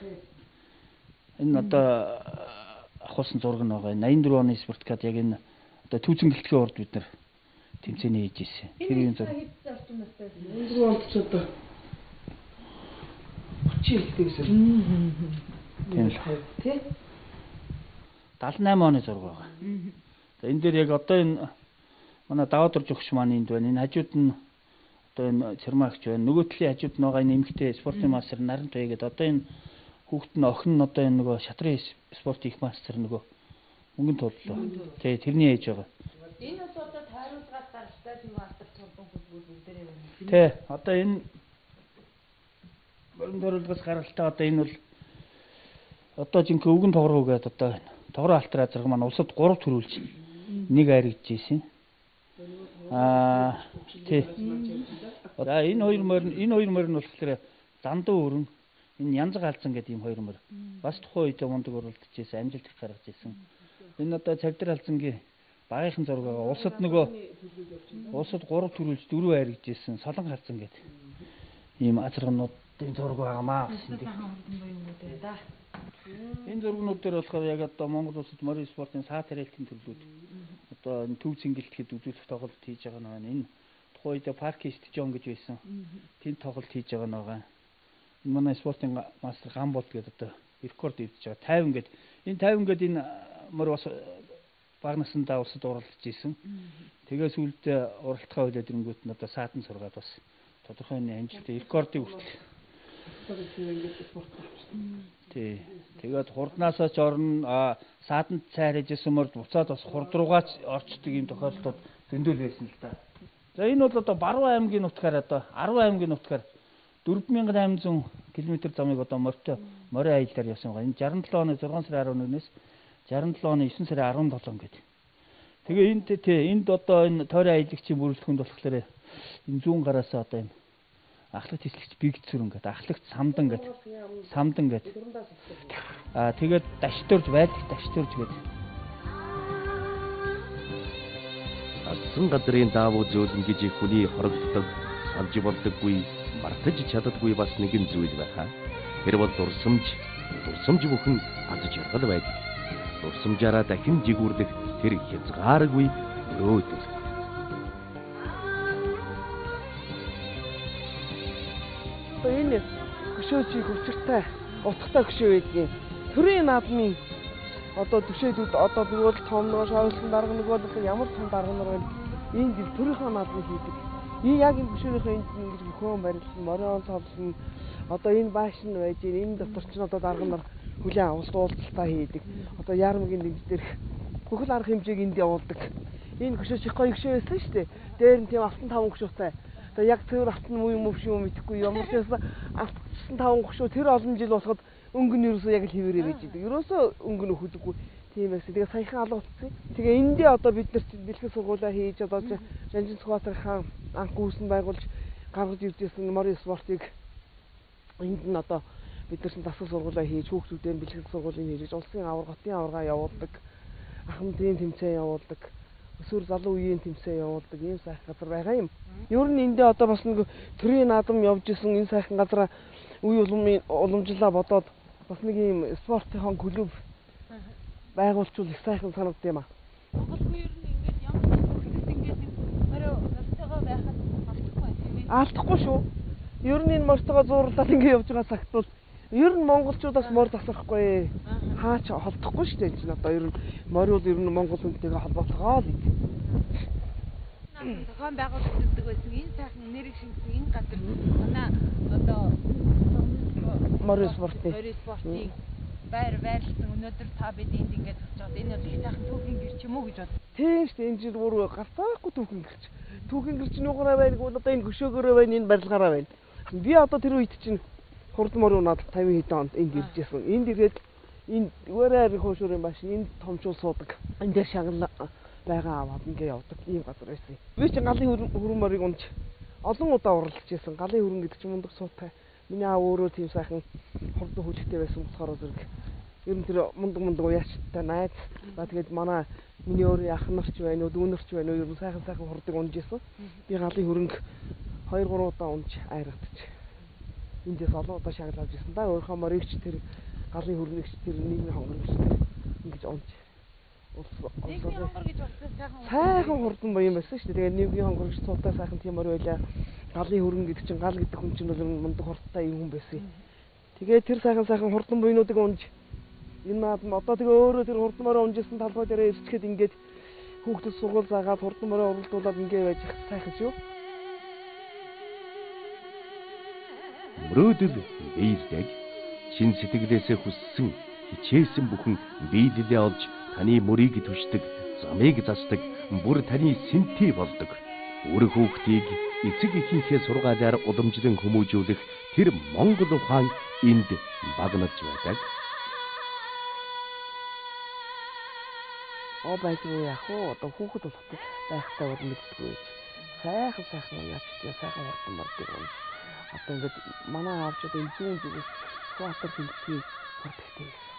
энэ одоо ахуулсан зураг нь байгаа. 84 оны спартакиад яг энэ одоо түүцэн гэлтгийн урд бид нар тэмцээний хийж ирсэн. Тэр юм зураг. 84 онд ч одоо 30 гэсэн. Тийм л. Тэ? 78 оны зураг байгаа. За энэ дээр яг одоо энэ манай даваад орж өгч маань энд байна. Энэ хажууд нь одоо энэ цэрмаагч байна. Нөгөө талын хажууд нь байгаа энэ эмэгтэй спортын мастер Наран Туяа гэдэг. Одоо энэ хүүхэд нь охин нь одоо энэ нөгөө шатрын спорт их мастер нөгөө мөнгөнд тоглолоо. Тэгээ тэрний ээж байгаа. Энэ бол одоо тойруулгаас гарчтай тийм мастер турбан хөлбөр бүгдээрээ байна. Тэ одоо энэ морин тойруулгаас гаралтай одоо энэ бол одоо жинхэнэ өвгөн тоглоо гэдэг одоо тоглоо алтраа зэрэг маань улсад 3 төрүүлж нэг аригдж ийсэн. Тий. За энэ хоёр морин болохоор зандуу өрн энэ янз галзан гэдэг ийм хоёр морь. Бас тухайн үед мундаг уралдаж ийсэн, амжилт их гаргаж ийсэн. Энэ одоо цагдэр алзангийн багийнхан зураг байгаа. Улсад 3 төрүүлж 4 аригдж ийсэн солон халзан гэдэг ийм азаргнуудын зураг байгаамаа. Энэ зургнууд дээр болохоор яг одоо Монгол улсад морин спортын саа тариалтын төрлүүд одоо энэ төв цэнгэлтэхэд үзүүлэх тоглолт хийж байгаа нь энэ тухайн үед паркист Жон гэж байсан. Тэнд тоглолт хийж байгаа нь. Энэ манай спортын мастер Гамболт гэдэг одоо рекорд эвдэж байгаа 50 гэдэг. Энэ 50 гэдэг энэ мөр бас баг насндаа улсад уралдаж ийсэн. Тэгээ сүүлдээ уралтхаа хөлөөд ирэнгүүт нь одоо саатан сургаад бас тодорхой нэг амжилттай рекордыг хүртэл. Тий. Тэгээд хурднаасаа ч орно саатанд цайрж исэн мөр буцаад бас хурд руугаач орчдөг юм тохиолдлууд зөндөл байсан л да. За энэ бол одоо Баруун аймгийн нутгаар одоо 10 аймгийн нутгаар 4800 км замыг одоо морин аяллаар явсан байгаа. Энэ 67 оны 6 сарын 11-ээс 67 оны 9 сарын 17 гэдэг. Тэгээ энд одоо энэ тойрон аялагчийн бүрэлдэхүүнд болохоор энэ зүүн гараасаа одоо энэ ахлагч хэсэгч бигцүрэн гэдэг ахлагч самдан гэдэг. Тэгээд дашторж байдаг дашторж гэдэг. Асан газрын даавуу зөөлөн гэж хүний хорогддог, салж болдоггүй, мартаж чаддаггүй бас нэгэн зүйл байхаа. Тэр бол дурсамж бүхэн аз жаргал байдаг. Дурсамжаараа дахин жигүүрлэх тэр хязгааргүй өөдөл. Энэ хөшөөчийг өчртэй утгатай хөшөө байдгийг төрийн наадмын одоо төшөөдүүд одоо нөгөө том нөгөө шоолсон дарга нөгөө ямар том дарга нар байна энэ төрийнхөө наадмыг хийдэг Энэ яг энэ хөшөөрийнхөө энд ингэж бүхэн барилсан, морион цовлон одоо энэ баашин байж энэ дотор ч одоо дарга нар хүлээн авалт уулзалтаа хийдэг. Одоо яармгийн дэмж дээрх бүхэл арга хэмжээг энд явуулдаг. Энэ хөшөөч их гоё хөшөө байсан шүү дээ. Дээр нь тийм алтан таван хөшөөтэй. Одоо яг цэвэр алтан муу юм шүү мэдэхгүй ямар ч байсан алтан таван хөшөө тэр олон жил болоход өнгө нь ерөөсөө яг л хэвээрээ байж идэг. Ерөөсөө өнгө нь өхөдөггүй. Тийм байсан. Тэгээ саяхан алга утсан. Тэгээ эндээ одоо бид нар бэлтгэл сургуулаа хийж одоо Жанжин Цэвбаатар хаан анх үүсэн байгуулж гаргаж ирж ирсэн морин спортыг энд нь одоо бид нар дасгал сургуулаа хийж хүүхдүүдийн бэлтгэл сургуулийн хийж улсын аварга хотын аварга явуулдаг. Ахмадын тэмцээн явуулдаг. Өсвөр залуу үеийн тэмцээн явуулдаг. Ийм сайхан газар байгаа юм. Ер нь эндээ одоо бас нэг төрийн наадам явж исэн энэ сайхан газараа үе уламжлалаа бодоод бас нэг ийм спортын клуб байгуулчвал их сайхан санагдсан юм аа. Монгол хүн ер нь ингээд ямар хөлтөд ингээд морь нартайгаа байхад алдахгүй. Алдахгүй шүү. Ер нь энэ морьтойгоо зуурлаад ингээд явж байгаа цагт бол ер нь монголчуудаас морь тасрахгүй. Хаач холдохгүй шүү дээ чинь одоо ер нь морь бол ер нь монгол хүнтэйгээ холбоотойгоо л идэв. Зохион байгуулагддаг байсан энэ сайхан нэрийг шингэсэн энэ газар манай одоо морин спортын байрлсан өнөөдөр та бид энд ингээд очиж байгаа. Энэ бол их сайхан түүхийн гэр ч юм уу гэж бод. Тийм шүү дээ энэ жил бүр гарцаахгүй түүхийн гэрч. Түүхийн гэрч нугараа байдаг бол одоо энэ хөшөөгөөрөө байна энэ барилгаараа байна. Би одоо тэр үед чинь хурдан морин унаад 50 хэдэн онд энд ирж байсан. Энд ирээд энэ өрөөр хөшөөрийн машин энд томчул суудаг. Энд дээр шагнал байгаа аваад ингээ явдаг ийм газар байсан. Би чинь галын хөрөн морийг унж олон удаа уралдаж байсан. Галын хөрөн гэдэг чинь мундаг суутай. Миний аав өөрөө тийм сайхан хурдан хүлэгтэй байсан болохоор зэрэг ер нь тэр мундаг уяачтай найз. Тэгээд манай миний өөрөө ах нарч байна уу, дүүнэрч байна уу ер нь сайхан хурдыг унж исэн. Би галын хөрөнгө 2-3 удаа унж айрагдчих. Эндээс олон удаа шаглаж ирсэн. Да өөрийнхөө моригч тэр галын хөрөнгөч тэр нийгмийн хонгорч ингэж унж. Нийгмийн хонгор гэж болсон сайхан хурдан боём байсан шүү дээ. Тэгээд нийгмийн хонгорч цуутай сайхан тийм морь байлаа. Галын хөрөнгө гэдэг чинь гал гэдэг хүн чинь бол мундаг хурдтай юм хүн байсан. Тэгээд тэр сайхан хурдан буйнуудыг унж энэ наадам одоо тэгээ өөрөө тэр хурдан морь унжсэн талбай дээрээ ирчихэд ингээд хүүхдэд сургууль заагаад хурдан морь уралдуулаад ингээ байж их сайхан шүү. Мөрөөдөл биелдэг чин сэтгэлээсээ хүссэн хичээсэн бүхэн биелэлээ олж таны мөрийг түшдэг, замыг засдаг, бүр таны сэнти болдог. Үр хүүхдийг эцэг эхийнхээ сургаалаар уламжлан хүмүүжүүлэх тэр Монгол ухаан энд багнаж байдаг. Байгүй яах вэ? Одоо хүүхэд болохгүй байхтай бол мэддэггүй. Сайхан яаж ч сайхан хурдан морьдаг юм. Одоо ингээд манай аавч одоо энэ зүгээс Цэвбаатар хинтээ хурдтай байсан.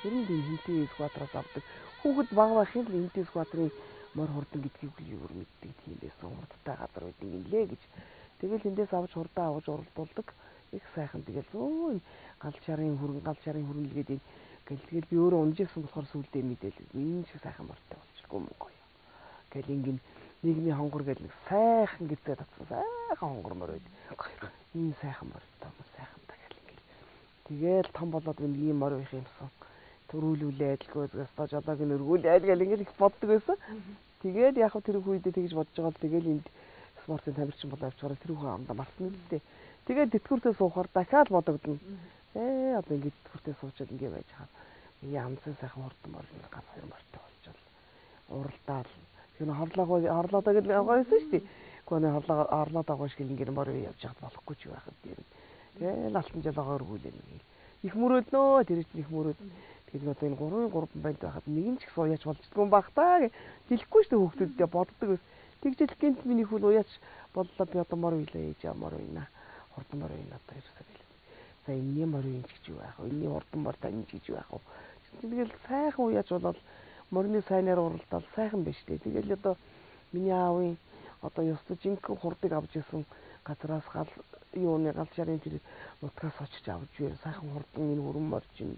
Ер нь хинтээ Цэвбаатараас авдаг. Хүүхэд бага байхын л хинтээ Цэвбаатарын морь хурдан гэдгийг юу мэддэг тийм байсан. Хурдтай газар байдаг юм лээ гэж. Тэгэл эндээс авч хурдан аваж уралдуулдаг. Их сайхан тэгэл зөө гал шарын хөрөнгөлгээд тэгэл би өөрөө унжсэн болохоор сүулдэ мэдээлэл. Энэ шиг сайхан морьтой болчихгүй юм гоё. Тэгэл ингэн нийгмийн хонгор гэдэг нэг сайхан гизээ татсан сайхан хонгор морь байдаг. Энэ сайхан морьтой сайхан тэгэл ингэ. Тэгэл том болоод нэг ийм морь их юмсан. Төрүүлүүлээд гөөс тоо жолоог нь өргүүлээд гэл ингэ их боддог байсан. Тэгээд яг хөө тэр үедээ тэгж бодож байгаа л тэгэл энд спортын тамирчин болоо авчгаар тэр хүн амдаа марсан л дээ. Тэгээд тэтгэвртээ суухаар дахиад бодогдно. Одоо ингэ тэтгэвртээ суучаад ингэ байж хаа. Янзын сайхан хурдан морин ганцхан морьтой болчихвол уралдаал. Тэр хорлоо гэдэг гоё байсан шүү дээ. Гүн хорлоо дагууш гэл ингэ морь явж хаад болохгүй ч байхад тийм. Тэгээд алтан жолоогоо өргүүлээ. Их мөрөөднөө тэр их мөрөөд. Тэгээд одоо энэ 3 байд байхад нэг нь ч их уяач болчихдгүй юм бах таа. Дэлэхгүй шүү дээ хүүхдүүддээ боддог ус. Тэгжэл гинт миний хүн уяач боллоо би одоо морь үйлээ ээж морь ийна. Хурдан морь ийна одоо ерөөсөө бил. За энэ морь ийн гэж юу яах вэ? Энэ хурдан морь тань гэж юу яах вэ? Тэгэл сайхан уяач болол морины сайнаар уралдаал сайхан биш дээ. Тэгэл одоо миний аавын одоо ёстой жинхэнэ хурдыг авч исэн газраас гал юуны гал шарын тэр нутгаас очиж авч юу сайхан хурдан энэ хөрөн морь чинь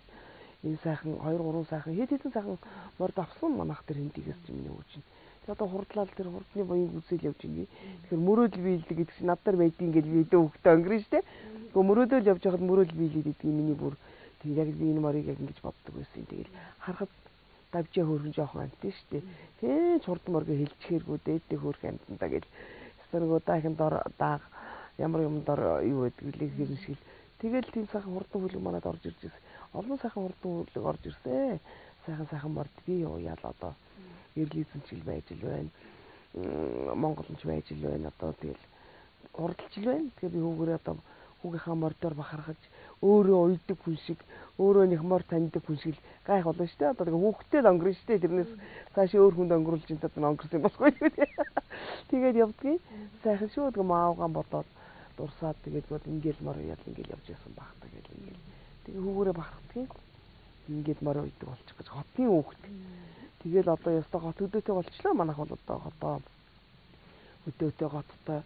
энэ сайхан 2-3 сайхан хэдэн сайхан морь авсан манайх тэр хинтигээс чинь миний өвч чинь. Тэгээ одоо хурдлал тэр хурдны боён үзэл явж ингээ. Тэгэхээр мөрөөдөл биелдэг гэдэг чинь над нар байдгийг ингээл видео хөвгтөө өнгөрөн штэ. Гэхдээ мөрөөдөл явж байхад мөрөөдөл биелээд гэдэг миний бүр тэг яг би энэ морийг яг ингэж боддог байсан. Тэгэл харахад давжаа хөргөн жоохон амт штэ. Тэг хурдан моргийг хэлчихээргүй дээдээ хөрх амтандаа гэл нөгөө дахин дор дааг ямар юм дор юу гэдэг лийг хэрэн шиг. Тэгэл тийм сайхан хурдан хүлэг манад орж ирж байсан. Олон сайхан хурдан хүлэг орж ирсэн. Сайхан морд би яал одоо эрлизэн чил байж л байна. Монголч байж л байна. Одоо тэгэл хурдалж л байна. Тэгээ би хүүгээрээ одоо хүүгийнхаа мордоор бахархаж өөрөө уйдаг хүн шиг өөрөө нэг мор таньдаг хүн шиг гайх болно шүү дээ. Одоо тэгээ хүүхдэд өнгөрнө шүү дээ. Тэрнээс цааш өөр хүнд өнгөрүүлж ин тат өнгөрсөн болохгүй. Тэгээд явдгийн сайхан шүү дээ маавгаан бодоод дурсаад тэгээд бол ингээл мор ял ингээл явж яасан баг та гэл ингээл. Тэгээ хүүгээрээ бахардгийн ингээд мор уйдаг болчих гэж хотын хүүхд. Тэгэл одоо ястаа хот өдөөтэй болчлоо манайх бол одоо хотоо өдөөтэй хоттой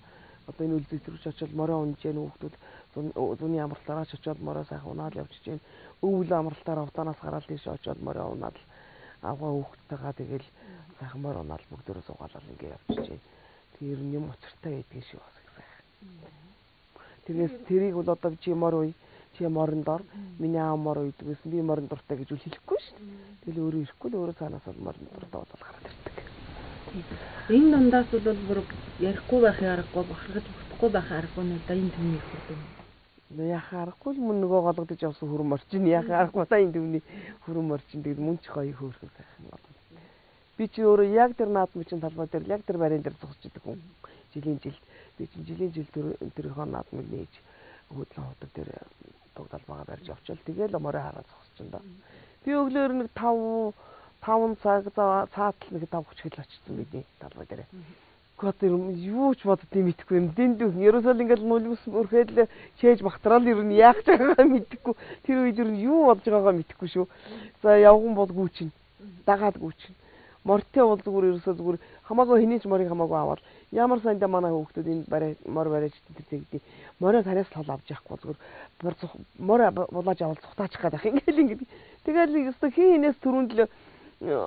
одоо энэ үлзий төрж очоод мороо унжээ хүүхдүүд зуны амралтаараа очоод мороо сайхан унаал явж чинь өвөл амралтаараа утаанаас гараад тийш очоод мороо унаал авгаа хүүхдтэйгаа тэгэл сайхан мороо унаал бүгдөө суугаалал ингээ явж чинь тэр юм учиртай байдгийн шүү бас сайхан. Тэрнээс тэрийг бол одоо чи мор уй чи морон дор миний аав мор уйдаг гэсэн би морон дуртай гэж үл хэлэхгүй шүү. Тэгэл өөрөө ирэхгүй л өөрөө цаанаас бол морон дуртай болол гараад ирдэг. Энэ дундаас бол бүр ярихгүй байхын аргагүй бахархаж болохгүй байхын аргагүй нэг дайн төмний их хүрдэг. Яхаа аргагүй л мөн нөгөө голгодож явсан хүрэн морчин яхаа аргагүй дайн төмний хүрэн морчин тэгэл мөн ч гоё хөөрхөн сайхан. Би чи өөрөө яг тэр наадмын чин талбай дээр яг тэр барин дээр зогсож идэг хүн. Жилийн жилд би чи жилийн жил тэрийнхээ наадмыг нээж хөдлөн хотод дээр дуг талбайгаа барьж явчаал тэгэл морой хараад зогсож байна. Би өглөөр нэг 5 цаг цаатал нэг 5:30 хэл очсон бидний талбай дээр. Гэхдээ юу ч боддгийг мэдэхгүй юм. Дэндүү ерөөсөө ингээл нулимс өрхөөл чээж магтраал ер нь яах гэж байгаагаа мэдэхгүй. Тэр үед ер нь юу болж байгаагаа мэдэхгүй шүү. За явган бол гүйчин. Дагаад гүйчин. Мортой бол зүгээр ерөөсөө зүгээр хамаагүй хэний ч морийг хамаагүй аваад ямар сандаа манай хүүхдүүд энэ мор бариад тэгдэг. Мороо тариас тол авч явахгүй зүгээр мор булааж авал цухтаачих гээд ах ингээл. Тэгэл өстө хийнээс түрүүнд л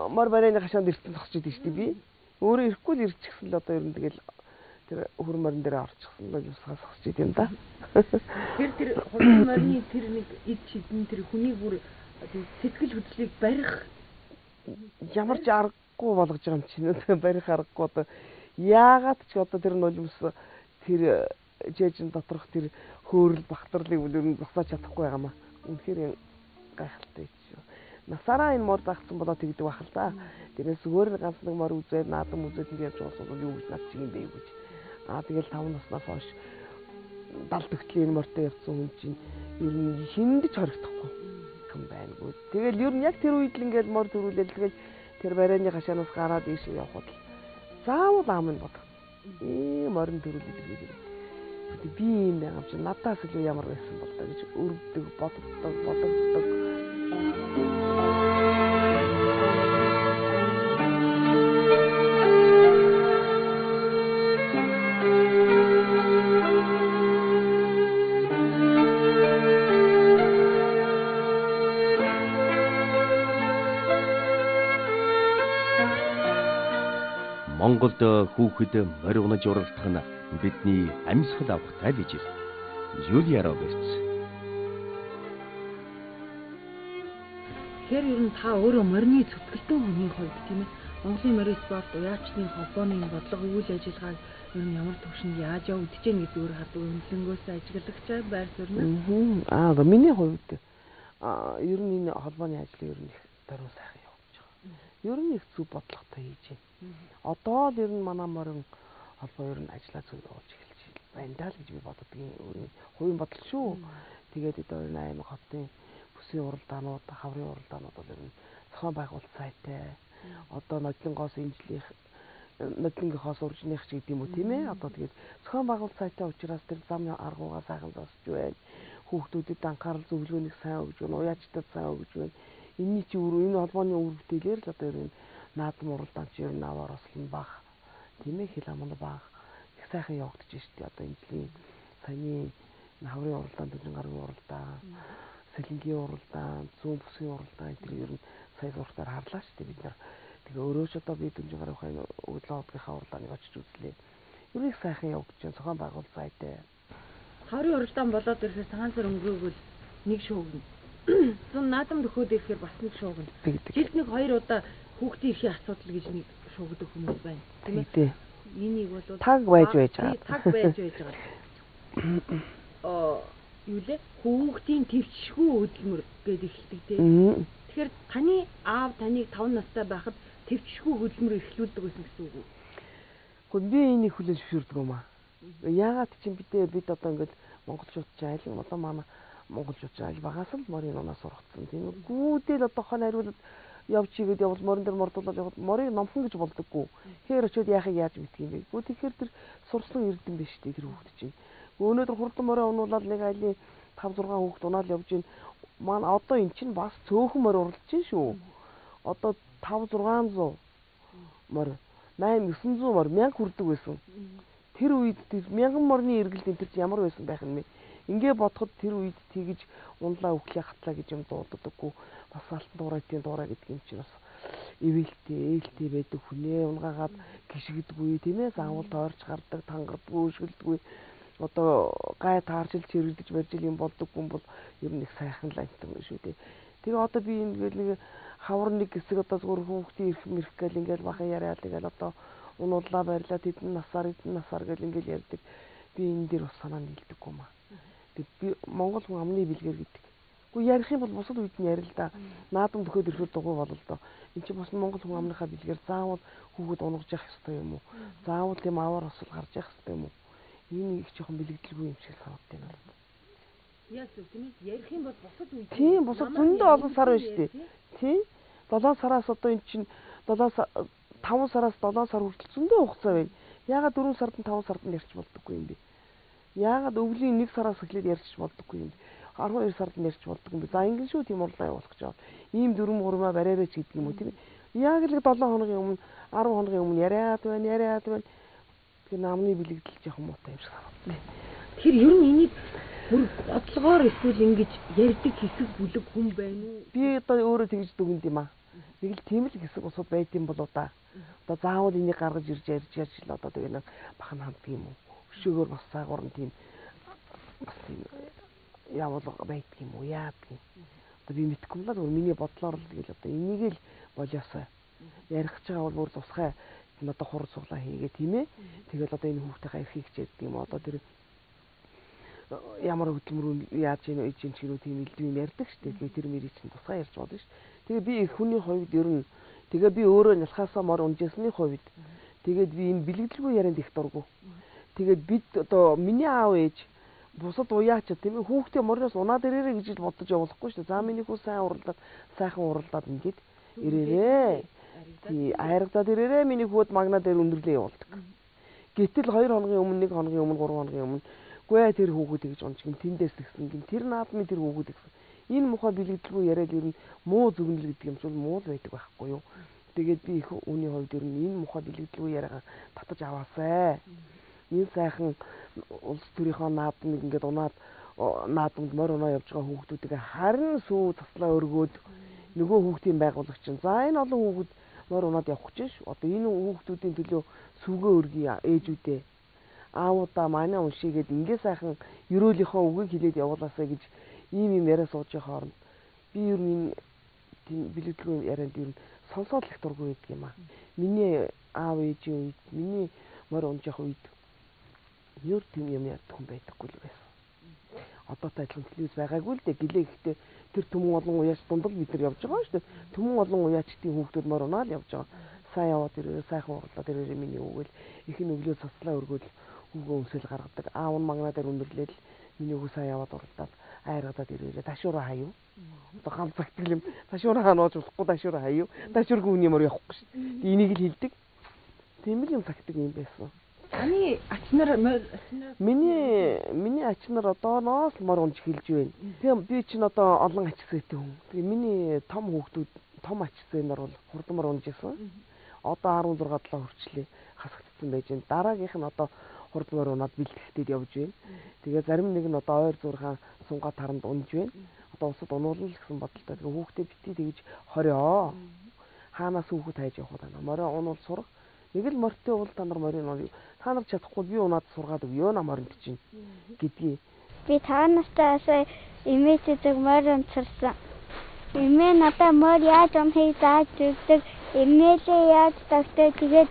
мор барайны хашаанд ирсэн зогсож идэв шүү дээ би. Өөрөө ирэхгүй л ирчихсэн л одоо ер нь тэгэл тэр хөрөн морин дээр орчихсон л юусгаас зогсож идэв юм да. Тэр хөрөн морины тэр нэг ид шидэн тэр хүний бүр сэтгэл хөдлөлийг барих ямар ч аргагүй болгож байгаа юм чинь барих аргагүй одоо яагаад ч одоо тэр нулимс тэр жижиг доторх тэр хөөрөл бахтарлыг бүр ер нь зогсоож чадахгүй байгаамаа. Үнэхээр гайхалтай шүү. Насаараа энэ мор загсан болоо тэгдэг бах л да. Тэрээс зүгээр ганц нэг мор үзээд наадам үзээд ингэ явж байгаа бол юу гэж над чиг юм бэ гэж. Тэгэл 5 наснаас хойш 70 төгтлийн мортой явсан хүн чинь ер нь хиндэж хоригдохгүй юм байнгүй. Тэгэл ер нь яг тэр үед л ингээл мор төрүүлэл тэгэл тэр барайны хашаанаас гараад ийш явхад заавал аам нь бодох. Морин төрүүлэл гэж. Би юм байгаа чинь надаас илүү ямар байсан бол та гэж өргөдөг, бодогддог. Монголд хүүхэд морь унаж уралдах нь бидний амьсгал авахтай bijil. Юлия Робертс. Тэгэхээр ер нь та өөрөө морины зүтгэлтэн хүний хувьд тийм ээ Монголын морин спорт уяачны холбооны бодлого үйл ажиллагааг ер нь ямар төвшөнд яаж явагдаж гэнэ гэж зүгээр хардаг хөндлөнгөөс ажиглагч байр суурь. Миний хувьд ер нь энэ холбооны ажил ер нь их даруй сайхан явагдаж байгаа. Ер нь их зүг бодлоготой хийж байна. Одоо л ер нь манай морин холбоо ер нь ажиллаа зөв явуулж эхэлж байна даа л гэж би боддгийн хувийн бодол шүү. Тэгээд одоо энэ аймаг хотын бүсийн уралдаанууд, хаврын уралдаанууд бол ер нь зохион байгуулалт сайтай. Одоо нодлонгоос нодлонгийнхоос уржных ч гэдэм үү тийм ээ. Одоо тэгээд зохион байгуулалт сайтай учраас тэр зам аргуугаа сайхан зогсож байна. Хүүхдүүдэд анхаарал зөвлөгөөнийг сайн өгж байна. Уяачдад сайн өгж байна. Энийний чи энэ холбооны үр бүтээлээр л одоо ер нь наадам уралдаан чи ер нь аваар бас юм баг. Тийм ээ хэл аман баг. Их сайхан явагдаж штий одоо энэ жилийн саяны хаврын уралдаан, дөрвөн гаруй уралдаан, сэлэнгийн уралдаан, зүүн бүсгийн уралдаан тэр ер нь сая зургатаар харлаа штий бид нар. Тэгээ өөрөө ч одоо би дөрвөн гаруйхаа өглөөдгийнхаа уралдааныг очиж үзлээ. Ер нь их сайхан явагдаж байна. Зохион байгуулалт сайтай. Хаврын уралдаан болоод ирэхээр цагаан сар өнгөрөөгөл нэг шуугна. Зүүн наадам дөхөөд ирэхээр бас нэг шуугна. Жилд нэг 2 удаа хүүхдийн эрхийн асуудал гэж нэг шуугдаг хүмүүс байна. Тийм ээ. энийг бол таг байж байгаа. Таг байж байгаа. Юу лээ? Хүүхдийн төвчшгүй хөдөлмөр гэдэг ихтэй тийм. Тэгэхээр таны аав таныг 5 настай байхад төвчшгүй хөдөлмөр эхлүүлдэг байсан гэсэн үг үү? Гэхдээ би энийг хүлээж зөвшөөрдөг юм аа. Яагаад чи бид одоо ингээд монголчууд ч айл одоо манай монголчууд ч айл багаас л морийн унаас сургацсан. Тийм гүүдэл одоо хон хариулт явж игээд явал морин дээр мордуулаад явал морийг номхон гэж болдоггүй. Хээр очиод яахыг яаж мэдх юм бэ? Гүү тэгэхээр тэр сурсан эрдэм биш үү тэр хүүхд чинь. Өнөөдөр хурдан морин унуулаад нэг айлын 5 6 хүүхд унаал явж гин. Маань одоо эн чинь бас цөөхөн морь уралж чинь шүү. Одоо 5 600 морь 8 900 морь 1000 хүрдэг байсан. Тэр үед тэр 1000 морины эргэлт энэ тэр ямар байсан байх юм бэ? Ингээ бодоход тэр үед тэгж унлаа өглөө хатлаа гэж юм дууддаггүй. Бас алтан дуурайтын дуурай гэдэг юм чинь бас ивэлтэй, ээлтэй байдаг хүнээ унгаагаад гიშгдэггүй тийм ээ. Заавал тойрч гардаг, тангардгүй, шгэлдэггүй. Одоо гай таарчилж хэрэлдэж барьж юм болдоггүй юм бол ер нь их сайхан л амтан шүү дээ. Тэгээ одоо би ингээл нэг хавар нэг хэсэг одоо зүгээр хүүхдийн ирэх мэрх гэл ингээл бахан яриад ингээл одоо унууллаа барьлаа тэдэн насаар гэл ингээл ярьдаг. Би энэ дээр бас санаа нийлдэггүй маа. Би Монгол хүн амны бэлгэр гэдэг. Уу ярих юм бол бусад үед нь ярил л да. Наадам төхөөд ирэхэд дугуй болол доо. Энд чинь бас Монгол хүн амныхаа бэлгэр заавал хүүхэд унгаж явах ёстой юм уу? Заавал тийм аваар осол гарч явах ёстой юм уу? Энэ их жоохон бэлэгдэлгүй юм шиг санагдаж байна. Яаж вэ тийм ээ? Ярих юм бол бусад үед. Тийм бусад зөндөө олон сар байна шүү дээ. Тийм 7 сараас одоо эн чинь 5 сараас 7 сар хүртэл зөндөө хугацаа байна. Яагаад 4 сард 5 сард нь ярьч болдоггүй юм бэ? Яагаад өвлийн 1 сараас эхлээд ярьж болдоггүй юм бэ? 12 сард нь ярьж болдог юм бэ? За ингэ шүү тийм урлаа явуулах гэж байна. Ийм 4-3 бариараач гэдэг юм уу тийм ээ? Яг л 7 хоногийн өмнө 10 хоногийн өмнө яриад байна. Тэгээ намны бэлэгдэл жоохон муутай юм шиг санагдав. Тэр ер нь энийг бүр бодлогоор эсвэл ингэж ярьдаг хэсэг бүлэг хүн байна уу? Би одоо өөрөө тэгж дүгнэд юм аа. Нэг л тийм л хэсэг усуд байд юм болоо да. Одоо заавал энийг гаргаж ирж ярьж л одоо тэгээ нэг бахан хамт юм уу? Өшөөгөр бас цаагуур нь тийм бас тийм явуулга байдаг юм уу? Яадаг юм. Одоо би мэдхгүй юм л миний бодлоор л тэгэл одоо энийг л болоосаа ярих гэж байгаа бол бүр тусгай одоо хурд суглаа хийгээ тийм ээ. Тэгэл одоо энэ хүүхдийнхээ эрхийг хичээдэг юм одоо тэр ямар хөдөлмөр яаж ийн ээж чинь ч тийм элдв юм ярьдаг шүү дээ. Тэр мэрийг чинь тусгай ярьж болно шүү. Тэгээ би их хүний хувьд ер нь тэгээ би өөрөө нялхаасаа мор унжсны хувьд тэгээд би энэ бэлэгдэлгүй ярианд их дургу. Тэгээд бид одоо миний аав ээж бусад уяач тийм ээ хүүхдээ морноос унаад ирээрэй гэж бодож явуулахгүй шүү дээ. За миний хүү сайхан уралдаад ингээд ирээрэй. Тий айрагдаад ирээрэй миний хүүд магнаа дээр өндөрлөө явуулдаг. Гэтэл 2 хоногийн өмнө 1 хоногийн өмнө 3 хоногийн өмнө гүй тэр хүүхэд гэж унжиг тэндээс тэгсэн гин тэр наадмын тэр хүүхэд гэсэн. Энэ мухаа бэлэгдэлгүй яриад ер нь муу зүгнэл гэдэг юм чинь муу л байдаг байхгүй юу. Тэгээд би их үүний хувьд ер нь энэ мухаа бэлэгдэлгүй яриагаа татаж аваасай. Энэ сайхан улс төрийнхөө наадмыг ингээд унаад наадамд морь унаа явж байгаа хүүхдүүдээ харин сүү таслаа өргөөд нөгөө хүүхдийн байгуулагч чинь за энэ олон хүүхэд морь унаад явах гэж ш. Одоо энэ хүүхдүүдийн төлөө сүгөө өргөе ээжүүдээ. Аавуудаа манай уншигээд ингээ сайхан ерөөлийнхөө үгийг хэлээд явуулаасаа гэж ийм яриа сууж байгаа хооронд би ер нь тийм бэлэгдэлгүй ярианд ер нь сонсоод их дургүй байдаг юм аа. Миний аав ээжийн үед миний морь унж явах үед ер тийм юм яддаг хүн байдаггүй л байсан. Одоо тайлхан телевиз байгаагүй л дээ гэлээ гэхдээ тэр түмэн олон уяач дундал бид нар явж байгаа шүү дээ. Түмэн олон уяачдын хүүхдүүд морь унаал явж байгаа. Сайн яваад ирээ сайхан урлаад ирээ миний өвгөл их нь өглөө цаслаа өргөөл үгүй өмсөл гаргадаг. Аав нь магнаа дээр өндөрлөөл миний өвгөө сайн яваад урлаад айрагдаад ирээ. Ташуураа хаяв. Одоо ганцагтал юм. Ташуураа ханаач болохгүй ташуураа хаяв. Ташуургүй үний морь явахгүй шүү дээ. Энийг л хэлдэг. Тийм л юм цагтдаг юм байсан. Таны ачнаар миний ачнаар одооноос л мор унж эхэлж байна. Тийм би чинь одоо олон ачсээтэй хүн. Тэгээ миний том хүүхдүүд том ачсээнэр бол хурдан мор унж исэн. Одоо 16 7 хүрчлээ хасагдсан байж байна. Дараагийнх нь одоо хурдан мор унаад бэлтгэхтэйд явж байна. Тэгээ зарим нэг нь одоо ойр зурхаан сунгаа таранд унж байна. Одоо усад унуулна л гэсэн бодолтой. Тэгээ хүүхдээ битгий тэгж хорио. Хаанаас хүүхэд хайж явах вэ? Морио унуул сурах. Нэг л морьтой бол та нар морийг нуу. Та нар чадахгүй би унаад сургаад өгөө намарнд чинь гэдгийг. Би 5 настайсаа имээдэг морь унцарсан. Имээ надаа морь яаж унахыг зааж өгдөг. Имээлээ яаж тагтаа тэгээд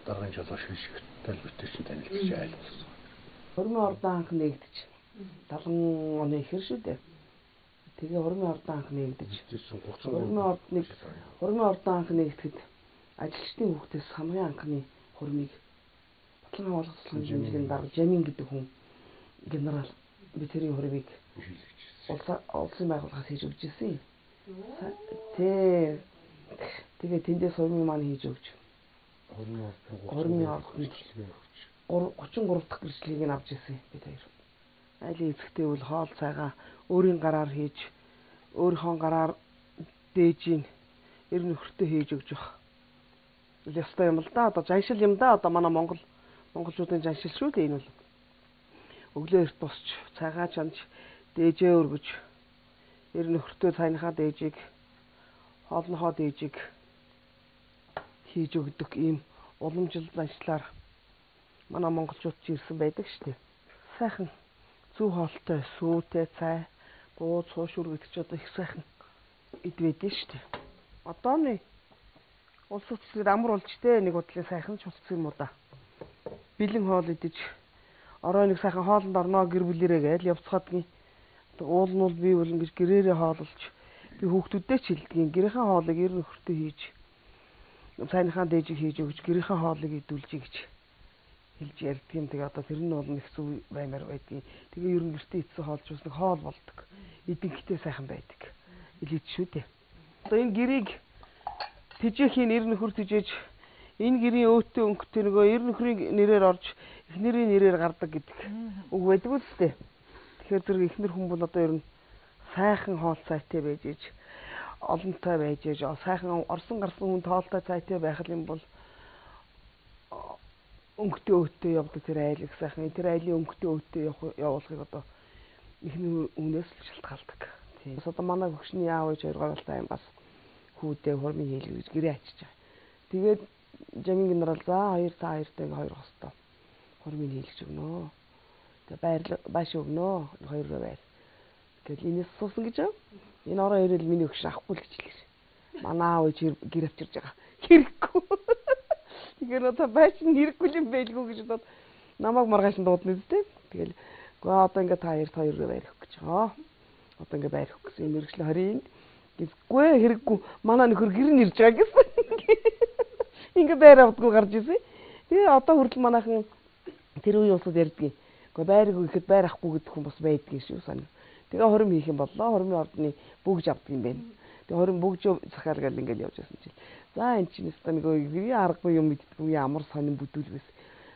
даргын жолоо шилжихтэй л битэр чинь танилцж айлуулсан. Хормын ордон анх нэгдэж 70 оны ихэр шүү дээ. Тэгээ хормын ордон анх нэгдэж хормын ордон анх нэгдэхэд ажилчдын хүүхдээс хамгийн анхны хормыг Батлан хаалгацлын хэмжээний дарга Жамин гэдэг хүн генерал би тэрийн хормыг улсын байгууллагаас хийж өгч ирсэн. Тэгээ тэндээс хормын маань хийж өгч. Хормын ордон 33 дахь гэрчлэгийг нь авч ирсэн бид хоёр. Айлын эцэгтэй үл хоол цайгаа өөрийн гараар хийж өөрийнхөө гараар дээж ер нь нөхөртөө хийж өгч байгаа. Ястай юм л да. Одоо жаншил юм да. Одоо манай монголчуудын жаншил шүү дээ энэ бол. Өглөө эрт босч цайгаа чанж дээжээ өргөж ер нь нөхөртөө цайныхаа дээжийг хоолнохоо дээжийг хийж өгдөг ийм уламжлал заншлаар манай монголчууд ч ирсэн байдаг шүү дээ. Сайхан зүү хоолтой сүүтэй цай буу цуушур гэдэг ч одоо их сайхан идвэдэн шүү дээ. Одооны улс төслөд амар болж дээ нэг бодлын сайхан ч болцсон юм уу да. Бэлэн хоол идэж орой нэг сайхан хоолнд орноо гэр бүлэрээ гээл явцгаадгийн уул нь бол би бол ингэж гэрээрээ хоололж би хүүхдүүдтэй ч хилдгийн гэрийнхээ хоолыг ер нь нөхөртөө хийж цайныхаа дээжийг хийж өгч гэрийнхээ хоолыг идүүлж гэж хэлж ярьдаг юм. Тэгээ одоо тэр нь бол нэг зүг баймаар байдгийн. Тэгээ ер нь гэртээ идсэн хоолч бас нэг хоол болдог. Эдэнхтэй сайхан байдаг. Илээд шүү дээ. Одоо энэ гэрийг тэжээхийн нэр нөхөр тэжээж энэ гэрийн өөтөө өнгөтэй нөгөө ер нөхрийн нэрээр орж эхнэрийн нэрээр гардаг гэдэг үг байдаг үстэй. Тэгэхээр зэрэг эхнэр хүн бол одоо ер нь сайхан хоол цайтай байж ээж олонтой байж ээж сайхан орсон гарсан хүн тоолтой цайтай байх юм бол өнгөтэй өөтөө явдаг тэр айл их сайхан тэр айлын өнгөтэй өөтөө явуулахыг одоо эхнэр үнээс л шалтгаалдаг. Тийм. Одоо манай хөгшний яав ээж хоёр гаралтай юм бас хүүдээ хормын хийлгэж гэж гэрээ ачиж байгаа. Тэгээд Жамин генерал за хоёртай хоёр хостой хормын хийлгэж өгнө. Тэгээ байш өгнө. 2 байр. Тэгэл энэс суусан гэж аа. Энэ ороо ирэл миний өгш авахгүй л гэж хэлсэн. Манай аав ээж гэр авчирж байгаа. Хэрэггүй. Тэгэхээр одоо байш нь хэрэггүй юм байлгүй гэж бодоод намайг маргааш нь дуудна үстэй. Тэгэл гоо одоо ингээ та 2 байр өгөх гэж байгаа. Одоо ингээ байр өгөх гэсэн мэрэгчлэн 20-нд гэвгүй хэрэггүй манай нөхөр гэр нь ирж байгаа гэсэн. Ингээ байр авдаггүй гарч ирсэн. Тэгээ одоо хүртэл манайхан тэр үеийн улсад ярьдгийг. Гэхдээ байрыг ихэд байр авахгүй гэдэг хүн бас байдгийн шүү санаа. Тэгээ хорим хийх юм боллоо. Хормын ордны бүгж авдаг юм байна. Тэгээ хорим бүгжөө захаар гал ингээл явж байсан чинь. За эн чинь өстө нэг гэрийн аргагүй юм мэддэггүй ямар сонин бүдүүлвэс.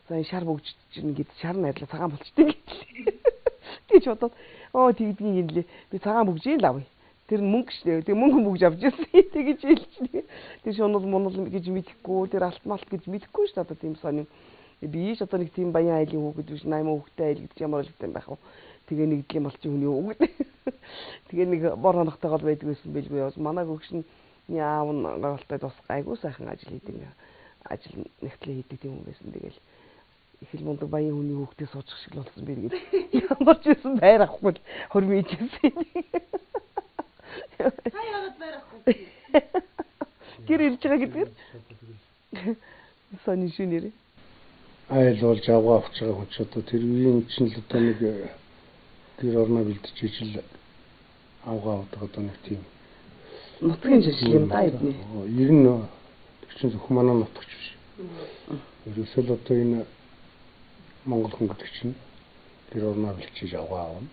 За энэ шар бүгж чинь гэд шар найрлаа цагаан болчтой гэхлээ. Тэгж бодоод тэгдгийн юм лээ. Би цагаан бүгжийн л авъя. Тэр мөнгө шүү дээ. Тэгээ мөнгө бүгж авч ирсэн. Тэгэж хэлчихлээ. Тэр шунал монол гэж мэдэхгүй, тэр алт малт гэж мэдэхгүй шүү дээ. Одоо тийм сонин. Би ч одоо нэг тийм баян айлын хүүхэд биш 80 хүүхэдтэй айл гэдэг ямар л юм байх вэ? Тэгээ нэгдлийн малчин хүний үг. Тэгээ нэг бор хоногтойгоо байдаг байсан байлгүй яа. Манай хөгшин яав нь гаралтай тус гайгүй сайхан ажил хийдэг. Ажил нэгтлээ хийдэг тийм хүн байсан. Тэгэл их л мундаг баян хүний хүүхдээ суучих шиг л болсон би гэж. Ямар ч байсан байр авахгүй хормын хийжсэн. Хаяагаад байр авахгүй. Гэр ирж байгаа гэдэг. Сони шинээр. Айл болж авгаа авч байгаа хүн ч одоо тэр үеийн чинь л одоо нэг гэр орноо бэлдэж ижил авгаа авдаг одоо нэг тийм нутгийн жишээ юм да эдний. Ер нь чинь зөвхөн манай нутагч биш. Ерөөсөө л одоо энэ Монгол хүн гэдэг чинь гэр орноо бэлдэж авгаа авна.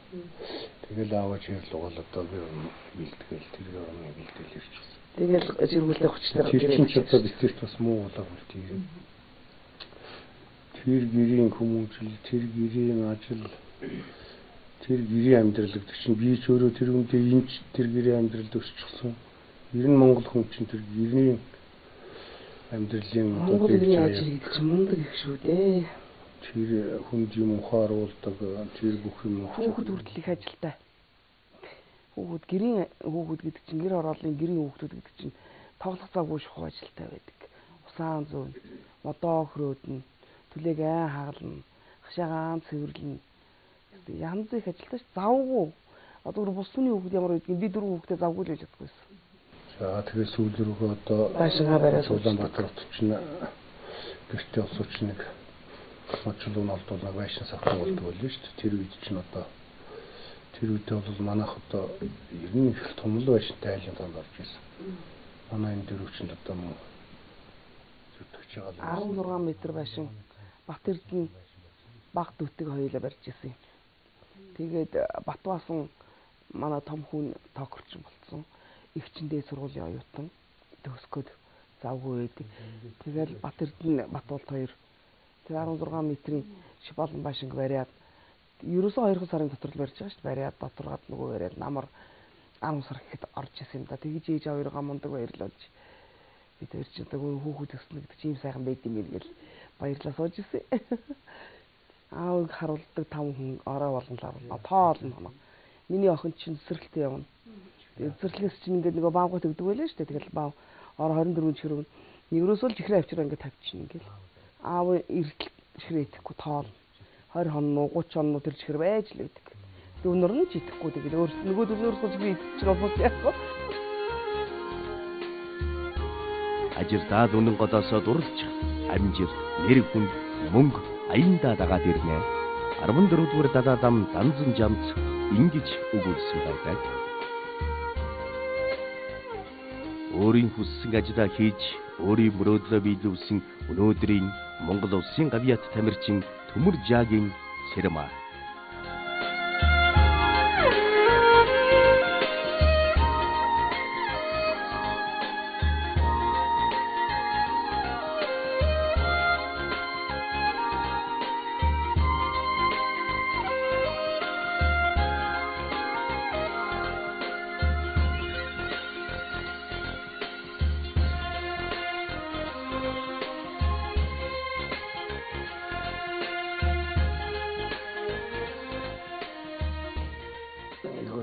Тэгэл аваач хэрэг л одоо гэр бэлтгэл тэр орноо бэлтгэл ирчихсэн. Тэгэл зэргүүлээ хүчтэй тэр чинь одоо битэрт бас муу болоо үлдээ. Тэр гэрийн хүмүүжил, тэр гэрийн ажил, тэр гэрийн амьдрал гэдэг чинь би ч өөрөө тэр үндэ энэ тэр гэрийн амьдралд өсчихсөн. Ер нь Монгол хүн чинь тэр гэрийн амьдралын одоо гэрийн ажил гэдэг чинь мундаг их шүү дээ. Тэр хүнд юм ухааруулдаг, тэр бүх юм хүүхэд хүртэл их ажилтай. Хүүхэд гэрийн хүүхэд гэдэг чинь гэр ороолын гэрийн хүүхдүүд гэдэг чинь тоглох цаггүй шухуу ажилтай байдаг. Усаан зүүн, модоо хөрөөднө. Түлээгээ хагална, хашаагаан цэвэрлэнэ. Янз их ажилтай ш завгүй. Одоо бус хүний хүүхэд ямар байдгийг би 4 хүүхдээ завгүй л байж чаддаггүйсэн. За тэгээ сүүл рүүгээ одоо Баашингаа бариад Улаанбаатар хотч нь гэртээ усууч нэг мочлуу нь олдуулна байшин савтай болдог байлээ шүү дээ. Тэр үед чинь одоо тэр үедээ бол манайх одоо ер нь их том л байшинтай айлын танд орж ирсэн. Манай энэ дөрөвчөнд одоо мөн зүтгэж байгаа 16 м байшин Бат Эрдэнэ баг дүүтэг хоёулаа барьж ирсэн юм. Тэгээд Батбаасан манай том хүн токорч болсон. Игчэндээ сургуулийн оюутан төгсгöd завгүй байдаг. Тэгэл Бат Эрдэнэ Батболт хоёр тэр 16 м-ийн шибалан байшинг бариад ерөөсөө 2 сарын дотор л барьж байгаа шүү дээ. Бариад доторгоод нөгөө бариад намар 10 сар гэхэд орж исэн юм да. Тэгж ээж авааргаа мундаг баярлуулж бид хоёр ч одоо хүүхэд өснө гэдэг чинь сайхан байд юм гээл баярлаа сууж исэн. Аав харуулдаг 5 хүн ороо болно тоолно. Миний охин чинь цэцэрлэгтээ явна. Тэгээд цэцэрлэгээс чинь ингээд нөгөө баамгат өгдөг байлаа шүү дээ. Тэгэл баам ороо 24 чихрэг нэгрөөсөө л чихрээ авчираа ингээд тавьчихна ингээл. Аав эртэл чихрээ идэхгүй тоол 20 хоног 30 хоног тэр чихэр байж л байдаг. Дүүнөр нь ч идэхгүй тэгээд нөгөө дүүнөөс чихрээ идчих болохоос яах вэ? Ажирдаа дүнэн годоосоо дурлчих амжир нэр хүнд мөнгө аяндаа дагаад ирнэ. 14-р дадаа дам данзан жамц ингэж өгүүлсэн байдаг. Өөрийн хүссэн ажлаа хийж өөрийн мөрөөдлөө биелүүлсэн өнөөдрийн Монгол улсын гавьяат тамирчин Төмөр Жаагийн Сэрмаа.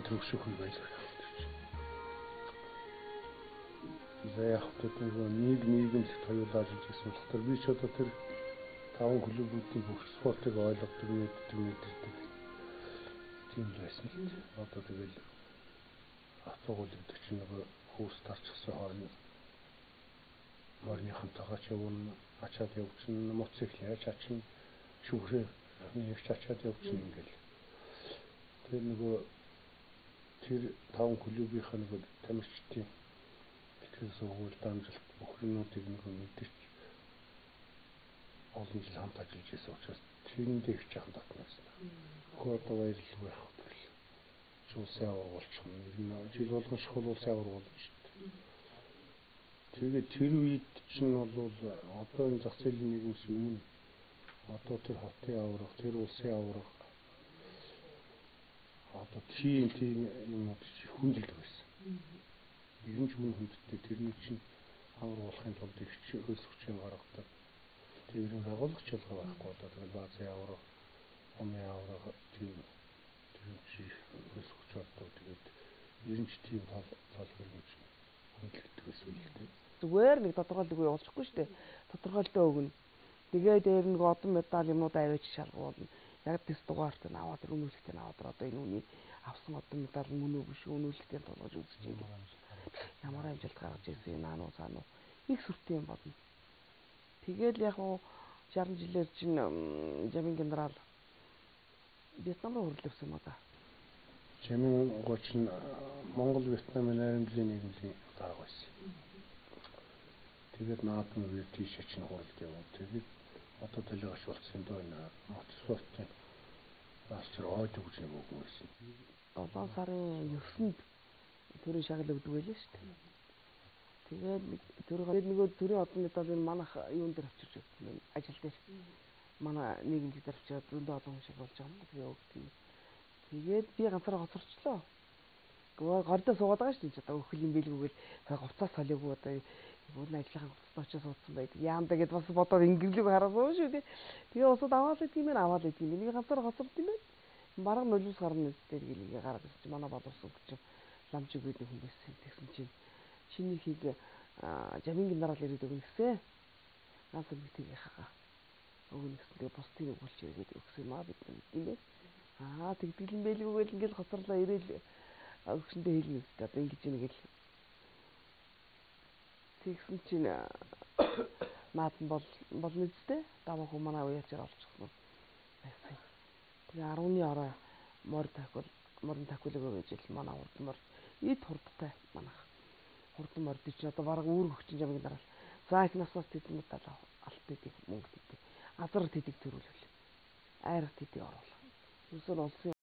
төгсөхгүй байлаа. Яг тэр нийгэмлэгт хоёулаа ажиллаж байсан болохоор би ч одоо тэр 5 клубүүдийн бүх спортыг ойлгодог, мэддэг. Тийм л байсан л. Одоо тэгэл автоголд чинь нөгөө хүүс тарчихсан хойно морныхан тагаач явна, ачаад явчихна, мотоцикл яаж ачна, шүүхрээ нэг ачаад явчихна ингээл. Тэр нөгөө тэр 5 клубийнхаа нөгөө тамирчдын тэгэхээр суугуул дамжуулт бүхнүүдийг нөгөө мэдэрч олон жил хамт ажиллаж байсан учраас тэрэндээ их жаахан татнаас. Хөөдөө баярлал байх гэл. Улсын авар болчих юм. Жил болгон шхул улсын авар болно шүү дээ. Тэгээд тэр үед чинь бол одоо энэ зах зээлийн нийгэмс өмнө одоо тэр хотын аврах, тэр улсын аврах одоо тийм юм хүндэлдэг байсан. Ер нь ч мөн хүндэлдэг. Тэрний чинь авар болохын тулд их хөлс хүчин гаргадаг. Тэрний байгуулах чөлгөө байхгүй одоо тэгэл баазын аврах, өмнө аврах тийм чи хөлс хүч болдог. Тэгээд ер нь ч тийм тал хөргөж хүндэлдэг байсан л дээ. Зүгээр нэг тодорхойлдог явуулчихгүй шүү дээ. Тодорхойлтоо өгнө. Тэгээд дээр нэг одон медаль юмнууд аваач шалгуулна. Яг тэс дугаарт нь аваад өнөөлөлтөнд аваад одоо энэ үний авсан одон медаль мөн үү биш өнөөлөлтөнд толгож үзэж байгаа. Ямар амжилт гаргаж ирсэн наануу цаануу их сүртэй юм болно. Тэгээд яг уу 60 жилээр чинь Жамин генерал Вьетнам руу хөрлөвсөн юм да. Жамин гоч нь Монгол Вьетнамын найрамдлын нийгмийн дарга байсан. Тэгээд наадмын үе тийш чинь хуралд яваа. Тэгээд одоо төлөвш болсон доо энэ мотоспортын алчир ойд өгч нэг үг байсан. 7 сарын 9-нд төрийн шагнал өгдөг байлаа шүү дээ. Тэгээд нөгөө төрийн одон медалийг манайх юун дээр авчирч өгсөн юм ажил дээр. Манай нийгэмд дээр авчираад зөндөө олон хүн шиг болж байгаа юм. Тэгээ өгдөг. Тэгээд би ганцаараа хоцорчлоо. Гордоо суугаад байгаа шүү дээ. Одоо өхөл юм бэлгүүгээл говцаас солиогүй одоо бүгд ажлынхаа говцоос очиж суудсан байдаг. Яамда гэд бас бодоод ингэрлэг хараа шүү дээ. Тэгээ усад аваад идэг юм аваад идэг юм. Нэг ганцаараа хоцорд юм байна. Бараг нулимс гарна үстэй гэлээ гараад ирчих. Манай бодорсон гэж ламжиг гэдэг хүн байсан. Тэгсэн чинь чиний хийг Жамин генерал ирээд өгнө гэсэн. Ганц бүгдийг хаа. Өгнө гэсэндээ бусдыг өгүүлж ирээд өгсөн юм аа бид юм бэ. Тэгдэг юм байлгүйгээл ингээл хоцорлоо ирээл өгсөндөө хэлнэ үстэй. Одоо ингэж нэг л тэгсэн чинь наад нь бол нэзтэй даваа хүмүүс манай уяачаар олчихсон байсан. Тэгээ 10-ны орой морин таквилгаа гэж ил манай хурдмор эд хурдтай манайх. Хурдмор дич одоо бараг үүрэг өгчин жамгийн дараа. За их насаас тэднүүд алт идэг мөнгө идэг. Азар тэдэг төрүүлвэл. Айрах тэдэг оруулах. Юусэн улсын